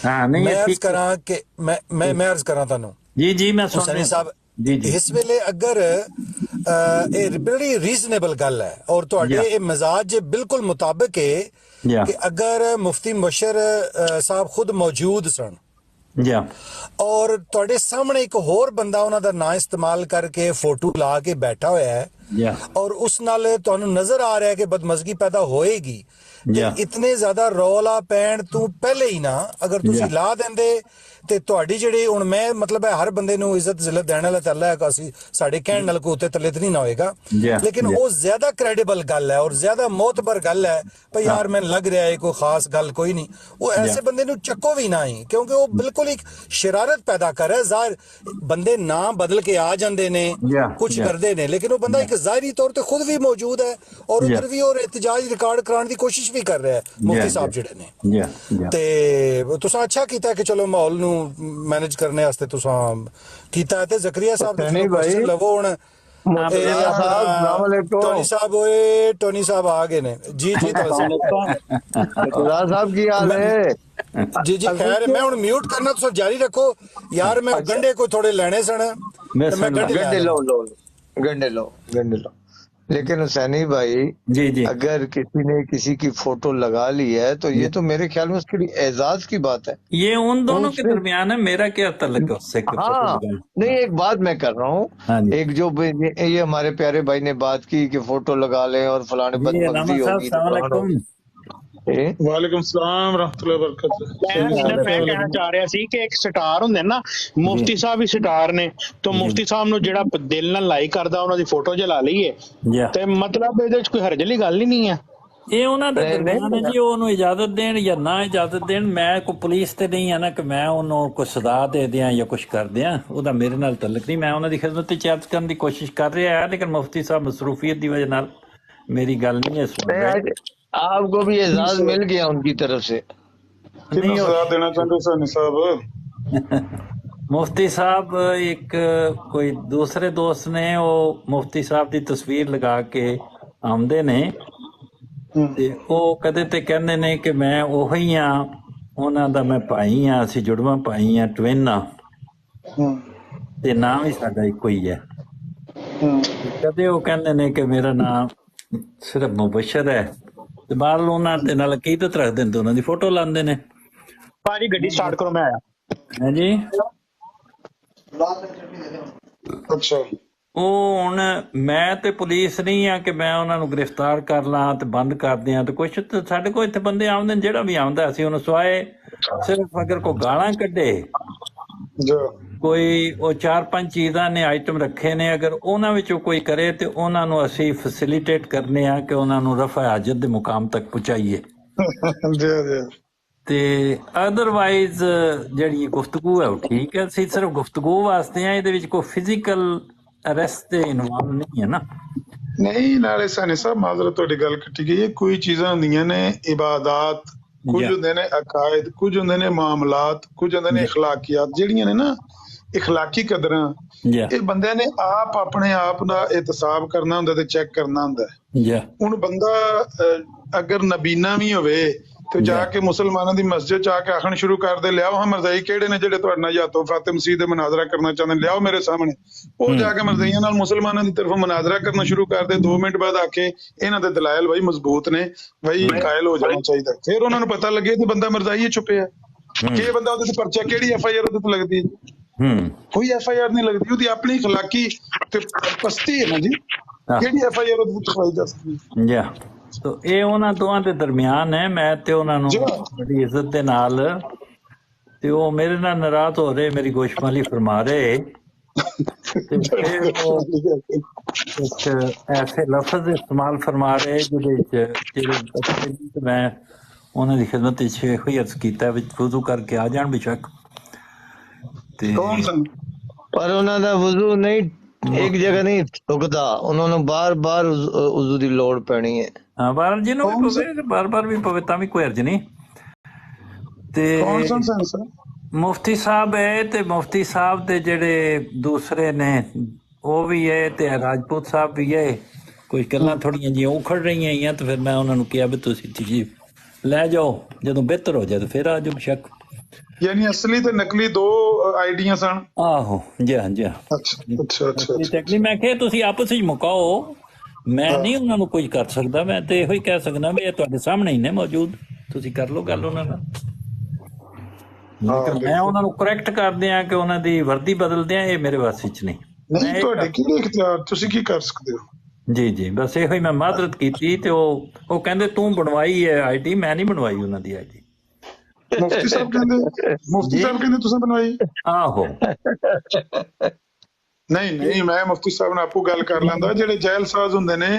ਹਾਂ ਨਹੀਂ ਮੈਂ अर्ज ਕਰਾਂ ਕਿ ਮੈਂ अर्ज ਕਰਾਂ ਤੁਹਾਨੂੰ ਜੀ ਜੀ ਮੈਂ ਹੁਸੈਨੀ ਸਾਹਿਬ ਜੀ ਜੀ ਇਸ ਵੇਲੇ ਅਗਰ ਇਹ ਬੜੀ ਰੀਜ਼ਨੇਬਲ ਗੱਲ ਹੈ ਔਰ ਤੁਹਾਡੇ ਯਾ ਇਹ ਮਿਜ਼ਾਜ ਬਿਲਕੁਲ ਮੁਤਾਬਕ ਹੈ ਯਾ ਕਿ ਅਗਰ ਮੁਫਤੀ ਮੁਬਸ਼ਰ ਸਾਹਿਬ ਖੁਦ ਮੌਜੂਦ ਸਨ ਯਾ ਔਰ ਤੁਹਾਡੇ ਸਾਹਮਣੇ ਇੱਕ ਹੋਰ ਬੰਦਾ ਉਹਨਾਂ ਦਾ ਨਾਂ ਇਸਤੇਮਾਲ ਕਰਕੇ ਫੋਟੋ ਲਾ ਕੇ ਬੈਠਾ ਹੋਇਆ ਹੈ ਯਾ ਔਰ ਉਸ ਨਾਲ ਤੁਹਾਨੂੰ ਨਜ਼ਰ ਆ ਰਿਹਾ ਹੈ ਕਿ ਬਦਮਜ਼ਗੀ ਪੈਦਾ ਹੋਏਗੀ ਤੇ ਯਾ ਇਤਨੇ ਜ਼ਿਆਦਾ ਰੌਲਾ ਪੈਣ ਤੋਂ ਪਹਿਲੇ ਹੀ ਨਾ ਅਗਰ ਤੁਸੀਂ ਯਾ ਲਾ ਦਿੰਦੇ ਤੇ ਤੁਹਾਡੀ ਜਿਹੜੀ ਹੁਣ ਮੈਂ ਮਤਲਬ ਹੈ ਹਰ ਬੰਦੇ ਨੂੰ ਇੱਜ਼ਤ ਜ਼ਿਲਤ ਦੇਣ ਵਾਲਾ ਤਾਂ ਅੱਲਾ ਹੈ, ਅਸੀਂ ਸਾਡੇ ਕਹਿਣ ਨਾਲ ਕੋਈ ਉੱਤੇ ਥੱਲੇ ਤਾਂ ਨਹੀਂ ਨਾ ਹੋਏਗਾ ਯਾ ਲੇਕਿਨ ਯਾ ਉਹ ਜ਼ਿਆਦਾ ਕ੍ਰੈਡੀਬਲ ਗੱਲ ਹੈ ਔਰ ਜ਼ਿਆਦਾ ਮੋਤਬਰ ਗੱਲ ਹੈ ਭਈ ਹਾਂ ਯਾਰ ਮੈਨੂੰ ਲੱਗ ਰਿਹਾ ਹੈ ਕੋਈ ਖਾਸ ਗੱਲ ਕੋਈ ਨਹੀਂ ਉਹ ਯਾ ਐਸੇ ਬੰਦੇ ਨੂੰ ਚੱਕੋ ਵੀ ਨਾ ਹੀ ਕਿਉਂਕਿ ਉਹ ਬਿਲਕੁਲ ਇੱਕ ਸ਼ਰਾਰਤ ਪੈਦਾ ਕਰ ਰਿਹਾ ਜ਼ਾਹਿਰ ਬੰਦੇ ਨਾਂ ਬਦਲ ਕੇ ਆ ਜਾਂਦੇ ਨੇ ਯਾ ਕੁਝ ਯਾ ਕਰਦੇ ਨੇ ਲੇਕਿਨ ਉਹ ਬੰਦਾ ਯਾ ਇੱਕ ਜ਼ਾਹਿਰੀ ਤੌਰ ਤੇ ਖੁਦ ਵੀ ਮੌਜੂਦ ਹੈ ਔਰ ਯਾ ਉਧਰ ਵੀ ਉਹ ਇhtਜਾਜ ਰਿਕਾਰਡ ਕਰਾਉਣ ਦੀ ਕੋਸ਼ਿਸ਼ ਵੀ ਕਰ ਰਿਹਾ ਹੈ ਯਾ ਮੁਫਤੀ ਸਾਹਿਬ ਜਿਹੜੇ ਨੇ ਯਾ ਯਾ ਤੇ ਤੁਸੀਂ ਅੱਛਾ ਕੀਤਾ ਕਿ ਚਲੋ ਮਾਹੌਲ ਨੂੰ ਮੈਨੇਜ ਕਰਨੇ ਵਾਸਤੇ ਤੁਸੀਂ ਕੀਤਾ ਹੈ ਤੇ ਜ਼ਕਰੀਆ ਸਾਹਿਬ नहीं ਤੁਸੀਂ भाई ਕੁਐਸਚਨ ਲਵੋ ਹੁਣ मुफ्ती साहब अस्सलाम वालेकुम। ਟੋਨੀ ਸਾਹਿਬ ਓਏ ਟੋਨੀ ਸਾਹਿਬ ਆ ਗਏ ਨੇ ਜੀ ਜੀ खुदा साहब की हाल है? ਜੀ ਜੀ ਖੈਰ ਮੈਂ ਹੁਣ ਮਿਊਟ ਕਰਨਾ ਤੁਸੀਂ ਜਾਰੀ ਰੱਖੋ ਯਾਰ ਮੈਂ अच्छा ਗੰਡੇ ਕੋਈ ਥੋੜੇ ਲੈਣੇ ਸਨ ਮੈਂ ਤੇ ਮੈਂ ਸੁਣ ਗੰਡੇ ਲੈ गंडे लो आया। लो गंडे लो लेकिन हुसैनी भाई जी जी अगर किसी ने किसी की फोटो लगा ली है तो ये तो मेरे ख्याल में उसके लिए एजाज की बात है। ये उन वो दोनों के सिर्फ दरमियान है, मेरा क्या तल्लुक है उससे कि फोटो हाँ लगाना। नहीं एक बात मैं कर रहा हूँ हाँ जी एक जो ये हमारे प्यारे भाई ने बात की कि फोटो लगा लें और फलाने जी बदमजी अलामा साहब होगी सलाम फलाना अलैकुम। होगी। ए? ਵਾਲੇकुम ਸਲਾਮ ਰਹਿਮਤੁਲਾਹ ਬਰਕਤ ਮੈਂ ਕਹਿਣਾ ਚਾਹ ਰਿਹਾ ਸੀ ਕਿ ਇੱਕ ਸਟਾਰ ਹੁੰਦੇ ਨਾ ਮੁਫਤੀ ਸਾਹਿਬ ਵੀ ਸਟਾਰ ਨੇ ਤਾਂ ਮੁਫਤੀ ਸਾਹਿਬ ਨੂੰ ਜਿਹੜਾ ਦਿਲ ਨਾਲ ਲਾਈਕ ਕਰਦਾ ਉਹਨਾਂ ਦੀ ਫੋਟੋ ਜਲਾ ਲਈਏ या ਤੇ ਮਤਲਬ ਇਹਦੇ ਵਿੱਚ ਕੋਈ ਹਰਜ ਵਾਲੀ ਗੱਲ ਹੀ ਨਹੀਂ ਹੈ। ਇਹ ਉਹਨਾਂ ਦੇ नहीं ਦਰਮਿਆਨ ਹੈ नहीं ਜੀ, ਉਹਨੂੰ ਇਜਾਜ਼ਤ ਦੇਣ ਜਾਂ ਨਾ ਇਜਾਜ਼ਤ ਦੇਣ। ਮੈਂ ਕੋਈ ਪੁਲਿਸ ਤੇ ਨਹੀਂ ਆ ਨਾ ਕਿ ਮੈਂ ਉਹਨੂੰ ਕੋਈ ਸਜ਼ਾ ਦੇ ਦਿਆਂ ਜਾਂ ਕੁਝ ਕਰ ਦਿਆਂ, ਉਹਦਾ ਮੇਰੇ ਨਾਲ ਤਲਕ ਨਹੀਂ। ਮੈਂ ਉਹਨਾਂ ਦੀ ਖਿਦਮਤ ਤੇ ਚਾਰਜ ਕਰਨ ਦੀ ਕੋਸ਼ਿਸ਼ ਕਰ ਰਿਹਾ ਹੈ, ਲੇਕਿਨ ਮੁਫਤੀ ਸਾਹਿਬ ਮਸਰੂਫੀਅਤ ਦੀ ਵਜ੍ਹਾ ਨਾਲ ਮੇਰੀ ਗੱਲ ਨਹੀਂ ਹੈ ਸੁਣ ਰਹੇ। नहीं, आपको भी एजाज मिल गया उनकी तरफ से। ਕਿਹਨੂੰ ਸਜ਼ਾ ਦੇਣਾ ਚਾਹੁੰਦੇ ਸਾਨੀ ਸਾਹਿਬ? ਮੁਫਤੀ ਸਾਹਿਬ ਇੱਕ ਕੋਈ ਦੂਸਰੇ ਦੋਸਤ ਨੇ ਉਹ ਮੁਫਤੀ ਸਾਹਿਬ ਦੀ ਤਸਵੀਰ ਲਗਾ ਕੇ ਆਉਂਦੇ ਨੇ ਤੇ ਉਹ ਕਦੇ ਤੇ ਕਹਿੰਦੇ ਨੇ ਕਿ ਮੈਂ ਉਹੀ ਆ, ਉਹਨਾਂ ਦਾ ਮੈਂ ਭਾਈ ਆ, ਅਸੀਂ ਜੁੜਵਾਂ ਭਾਈ ਆ, ਟਵਿਨ ਆ ਤੇ ਨਾਮ ਵੀ ਸਾਡਾ ਇੱਕੋ ਹੀ ਹੈ। ਕਦੇ ਉਹ ਕਹਿੰਦੇ ਨੇ ਕਿ ਮੇਰਾ ਨਾਮ ਸਿਰਫ ਮੁਬਸ਼ਰ ਹੈ ਤੇ ਬਾਹਰ ਉਹਨਾਂ ਦੇ ਨਾਲ ਅਕੀਦਤ ਰੱਖਦੇ ਨੇ ਤੇ ਉਹਨਾਂ ਦੀ ਫੋਟੋ ਲਾਉਂਦੇ ਨੇ। ਭਾਜੀ ਗੱਡੀ ਸਟਾਰਟ ਕਰੋ, ਮੈਂ ਆਇਆ। ਹੈ ਜੀ। ਅੱਛਾ ਉਹ ਹੁਣ ਮੈਂ ਤੇ ਪੁਲਿਸ ਨਹੀਂ ਆ ਕਿ ਮੈਂ ਉਹਨਾਂ ਨੂੰ ਗ੍ਰਿਫਤਾਰ ਕਰ ਲਾਂ ਤੇ ਬੰਦ ਕਰ ਦਿਆਂ ਤੇ ਕੁਛ। ਤੇ ਸਾਡੇ ਕੋਲ ਇੱਥੇ ਬੰਦੇ ਆਉਂਦੇ ਨੇ, ਜਿਹੜਾ ਵੀ ਆਉਂਦਾ ਅਸੀਂ ਉਹਨੂੰ ਸਵਾਏ ਸਿਰਫ ਅਗਰ ਕੋਈ ਗਾਲਾਂ ਕੱਢੇ, ਜੀ ਕੋਈ ਉਹ 4-5 ਚੀਜ਼ਾਂ ਨੇ ਆਈਟਮ ਰੱਖੇ ਨੇ, ਅਗਰ ਉਹਨਾਂ ਵਿੱਚੋਂ ਕੋਈ ਕਰੇ ਤੇ ਉਹਨਾਂ ਨੂੰ ਅਸੀਂ ਫੈਸਿਲਿਟੇਟ ਕਰਨੇ ਆ ਕਿ ਉਹਨਾਂ ਨੂੰ ਰਫਾ ਹਾਜਤ ਦੇ ਮੁਕਾਮ ਤੱਕ ਪਹੁੰਚਾਈਏ। ਜੀ ਜੀ ਤੇ ਅਦਰਵਾਈਜ਼ ਜਿਹੜੀ ਗੁਫ਼ਤਗੂ ਹੈ ਉਹ ਠੀਕ ਹੈ, ਅਸੀਂ ਸਿਰਫ ਗੁਫ਼ਤਗੂ ਵਾਸਤੇ ਆ, ਇਹਦੇ ਵਿੱਚ ਕੋਈ ਫਿਜ਼ੀਕਲ ਅਰੈਸਟ ਤੇ ਇਨਵੋਲਵ ਨਹੀਂ ਹੈ ਨਾ। ਨਹੀਂ ਨਾਲੇ ਸਾਨੀ ਸਾਹਿਬ ਮਾਜ਼ਰਤ ਤੁਹਾਡੀ ਗੱਲ ਕੱਟੀ ਗਈ ਹੈ। ਕੋਈ ਚੀਜ਼ਾਂ ਹੁੰਦੀਆਂ ਨੇ ਇਬਾਦਤ, ਕੁਝ ਹੁੰਦੇ ਨੇ ਅਕਾਇਦ, ਕੁਝ ਹੁੰਦੇ ਨੇ ਮਾਮਲਾਤ, ਕੁਝ ਹੁੰਦੇ ਨੇ ਇਖਲਾਕੀਆਤ। ਜਿਹੜੀਆਂ ਨੇ ਨਾ ਇਖਲਾਕੀ ਕਦਰਾਂ, ਇਹ ਬੰਦਿਆਂ ਨੇ ਆਪ ਆਪਣੇ ਆਪ ਦਾ ਇਤਸਾਬ ਕਰਨਾ ਹੁੰਦਾ ਤੇ ਚੈੱਕ ਕਰਨਾ ਹੁੰਦਾ। ਹੁਣ ਬੰਦਾ ਅਗਰ ਨਬੀਨਾ ਵੀ ਹੋਵੇ ਤੇ ਜਾ ਕੇ ਮੁਸਲਮਾਨਾਂ ਦੀ ਮਸਜਿਦ ਚ ਆ ਕੇ ਆਖਣ ਸ਼ੁਰੂ ਕਰਦੇ, ਲਿਆਓ ਹਾਂ ਮਰਜ਼ਾਈ ਕਿਹੜੇ ਨੇ ਜਿਹੜੇ ਤੁਹਾਡੇ ਨਾਲ ਯਾਤੋ ਫਾਤਿਹ ਮਸੀਹ ਦੇ ਮਨਾਜ਼ਰਾ ਕਰਨਾ ਚਾਹੁੰਦੇ, ਲਿਆਓ ਮੇਰੇ ਸਾਹਮਣੇ। ਉਹ ਜਾ ਕੇ ਮਰਜ਼ਾਈਆਂ ਨਾਲ ਮੁਸਲਮਾਨਾਂ ਦੀ ਤਰਫੋਂ ਮਨਾਜ਼ਰਾ ਕਰਨਾ ਸ਼ੁਰੂ ਕਰਦੇ। 2 ਮਿੰਟ ਬਾਅਦ ਆ ਕੇ ਇਹਨਾਂ ਦੇ ਦਲਾਇਲ ਬਈ ਮਜ਼ਬੂਤ ਨੇ, ਬਈ ਕਾਇਲ ਹੋ ਜਾਣਾ ਚਾਹੀਦਾ। ਫਿਰ ਉਹਨਾਂ ਨੂੰ ਪਤਾ ਲੱਗੇ ਕਿ ਬੰਦਾ ਮਰਜ਼ਾਈ ਛੁਪਿਆ, ਕਿ ਬੰਦਾ ਉਹਦੇ ਤੇ ਪਰਚਾ, ਕਿਹੜੀ FIR ਉਹਦੇ ਤੇ ਲੱਗਦੀ ਹੈ? ਕੋਈ FIR ਨਹੀਂ ਲੱਗਦੀ, ਉਹਦੀ ਆਪਣੀ ਇਖਲਾਕੀ ਤੇ ਪਸਤੀ ਹੈ ਨਾ ਜੀ। ਕਿਹੜੀ FIR ਉਹਦੇ ਤੇ ਪਾਈ ਜਾ ਸਕਦੀ ਹੈ? ਤੋ ਇਹ ਉਹਨਾਂ ਦੋਵਾਂ ਦੇ ਦਰਮਿਆਨ ਹੈ। ਮੈਂ ਤੇ ਉਹਨਾਂ ਨੂੰ ਬੜੀ ਇੱਜ਼ਤ ਦੇ ਨਾਲ, ਤੇ ਉਹ ਮੇਰੇ ਨਾਲ ਨਾਰਾਜ਼ ਹੋ ਰਹੇ, ਮੇਰੀ ਗੋਸ਼ਮਾਲੀ ਫਰਮਾ ਰਹੇ ਤੇ ਫਿਰ ਉਹ ਇੱਕ ਐਸੇ ਲਫ਼ਜ਼ ਇਸਤੇਮਾਲ ਫਰਮਾ ਰਹੇ ਜਿਹੜੇ ਮੈਂ ਉਹਨਾਂ ਦੀ ਖਿਦਮਤ ਵਿੱਚ ਹੋਈ ਅਰਜ਼ ਕੀਤਾ ਵਿੱਚ ਵਜ਼ੂ ਕਰਕੇ ਆ ਜਾਣ ਬੇਸ਼ੱਕ। ਤੇ ਪਰ ਉਹਨਾਂ ਦਾ ਵਜ਼ੂ ਨਹੀਂ ਇੱਕ ਜਗ੍ਹਾ ਨਹੀਂ ਰੁਕਦਾ, ਉਹਨਾਂ ਨੂੰ ਬਾਰ-ਬਾਰ ਵਜ਼ੂ ਦੀ ਲੋੜ ਪੈਣੀ ਹੈ। ਹਾਂ, ਬਾਰ ਜਿਹਨੂੰ ਵੀ ਪਵੇ, ਬਾਰ-ਬਾਰ ਵੀ ਪਵੇ ਤਾਂ ਵੀ ਕੋਈ ਹਰਜ ਨਹੀਂ। ਤੇ ਮੁਫਤੀ ਸਾਹਿਬ ਹੈ ਤੇ ਮੁਫਤੀ ਸਾਹਿਬ ਦੇ ਜਿਹੜੇ ਦੂਸਰੇ ਨੇ ਉਹ ਵੀ ਹੈ ਤੇ ਰਾਜਪੂਤ ਸਾਹਿਬ ਵੀ ਹੈ। ਕੁਝ ਗੱਲਾਂ ਥੋੜੀਆਂ ਜਿਹੀਆਂ ਉਖੜ ਰਹੀਆਂ ਆ ਤੇ ਫਿਰ ਮੈਂ ਉਹਨਾਂ ਨੂੰ ਕਿਹਾ ਵੀ ਤੁਸੀਂ ਤਸ਼ਰੀਫ ਲੈ ਜਾਓ, ਜਦੋਂ ਬਿਹਤਰ ਹੋ ਜਾਏ ਤਾਂ ਫਿਰ ਆ ਜਾਓ ਬੇਸ਼ੱਕ। ਯਾਨੀ ਅਸਲੀ ਤੇ ਨਕਲੀ ਦੋ ਆਈਡੀਆਂ ਸਨ। ਆਹੋ ਜੀ ਹਾਂ ਜੀ ਹਾਂ। ਅੱਛਾ ਅੱਛਾ ਅੱਛਾ ਅੱਛਾ ਟੈਕਨੀ ਮੈਂ ਕਿਹਾ ਤੁਸੀਂ ਆਪਸ ਵਿੱਚ ਮੁਕਾਓ, ਮੈਂ ਨਹੀਂ ਉਹਨਾਂ ਨੂੰ ਕੁਝ ਕਰ ਸਕਦਾ, ਮੈਂ ਤੇ ਇਹੋ ਹੀ ਕਹਿ ਸਕਦਾ ਵੀ ਇਹ ਤੁਹਾਡੇ ਸਾਹਮਣੇ ਹੀ ਨੇ ਮੌਜੂਦ, ਤੁਸੀਂ ਕਰ ਲਓ ਗੱਲ ਉਹਨਾਂ ਨਾਲ। ਲੇਕਿਨ ਮੈਂ ਉਹਨਾਂ ਨੂੰ ਕਰੈਕਟ ਕਰਦੇ ਆ ਕਿ ਉਹਨਾਂ ਦੀ ਵਰਦੀ ਬਦਲਦੇ ਆ, ਇਹ ਮੇਰੇ ਵਾਸੀ ਚ ਨਹੀਂ। ਨਹੀਂ ਤੁਹਾਡੇ ਕਿਹੜੇ ਇਖਤਿਆਰ, ਤੁਸੀਂ ਕੀ ਕਰ ਸਕਦੇ ਹੋ? ਜੀ ਜੀ ਬਸ ਇਹੋ ਹੀ ਮੈਂ ਮਾਦਰਤ ਕੀਤੀ ਤੇ ਉਹ ਕਹਿੰਦੇ ਤੂੰ ਬਣਵਾਈ ਹੈ ਆਈਡੀ, ਮੈਂ ਨਹੀਂ ਬਣਵਾਈ ਉਹਨਾਂ ਦੀ ਆਈਡੀ। ਮੁਫਤੀ ਸਾਹਿਬ ਕਹਿੰਦੇ ਤੁਸੀਂ ਬਣਵਾਈ? ਆਹੋ ਨਹੀਂ ਮੈਂ ਮੁਫਤੀ ਸਾਹਿਬ ਨਾਲ ਆਪੂ ਗੱਲ ਕਰ ਲੈਂਦਾ। ਜਿਹੜੇ ਜੈਲ ਸਾਜ਼ ਹੁੰਦੇ ਨੇ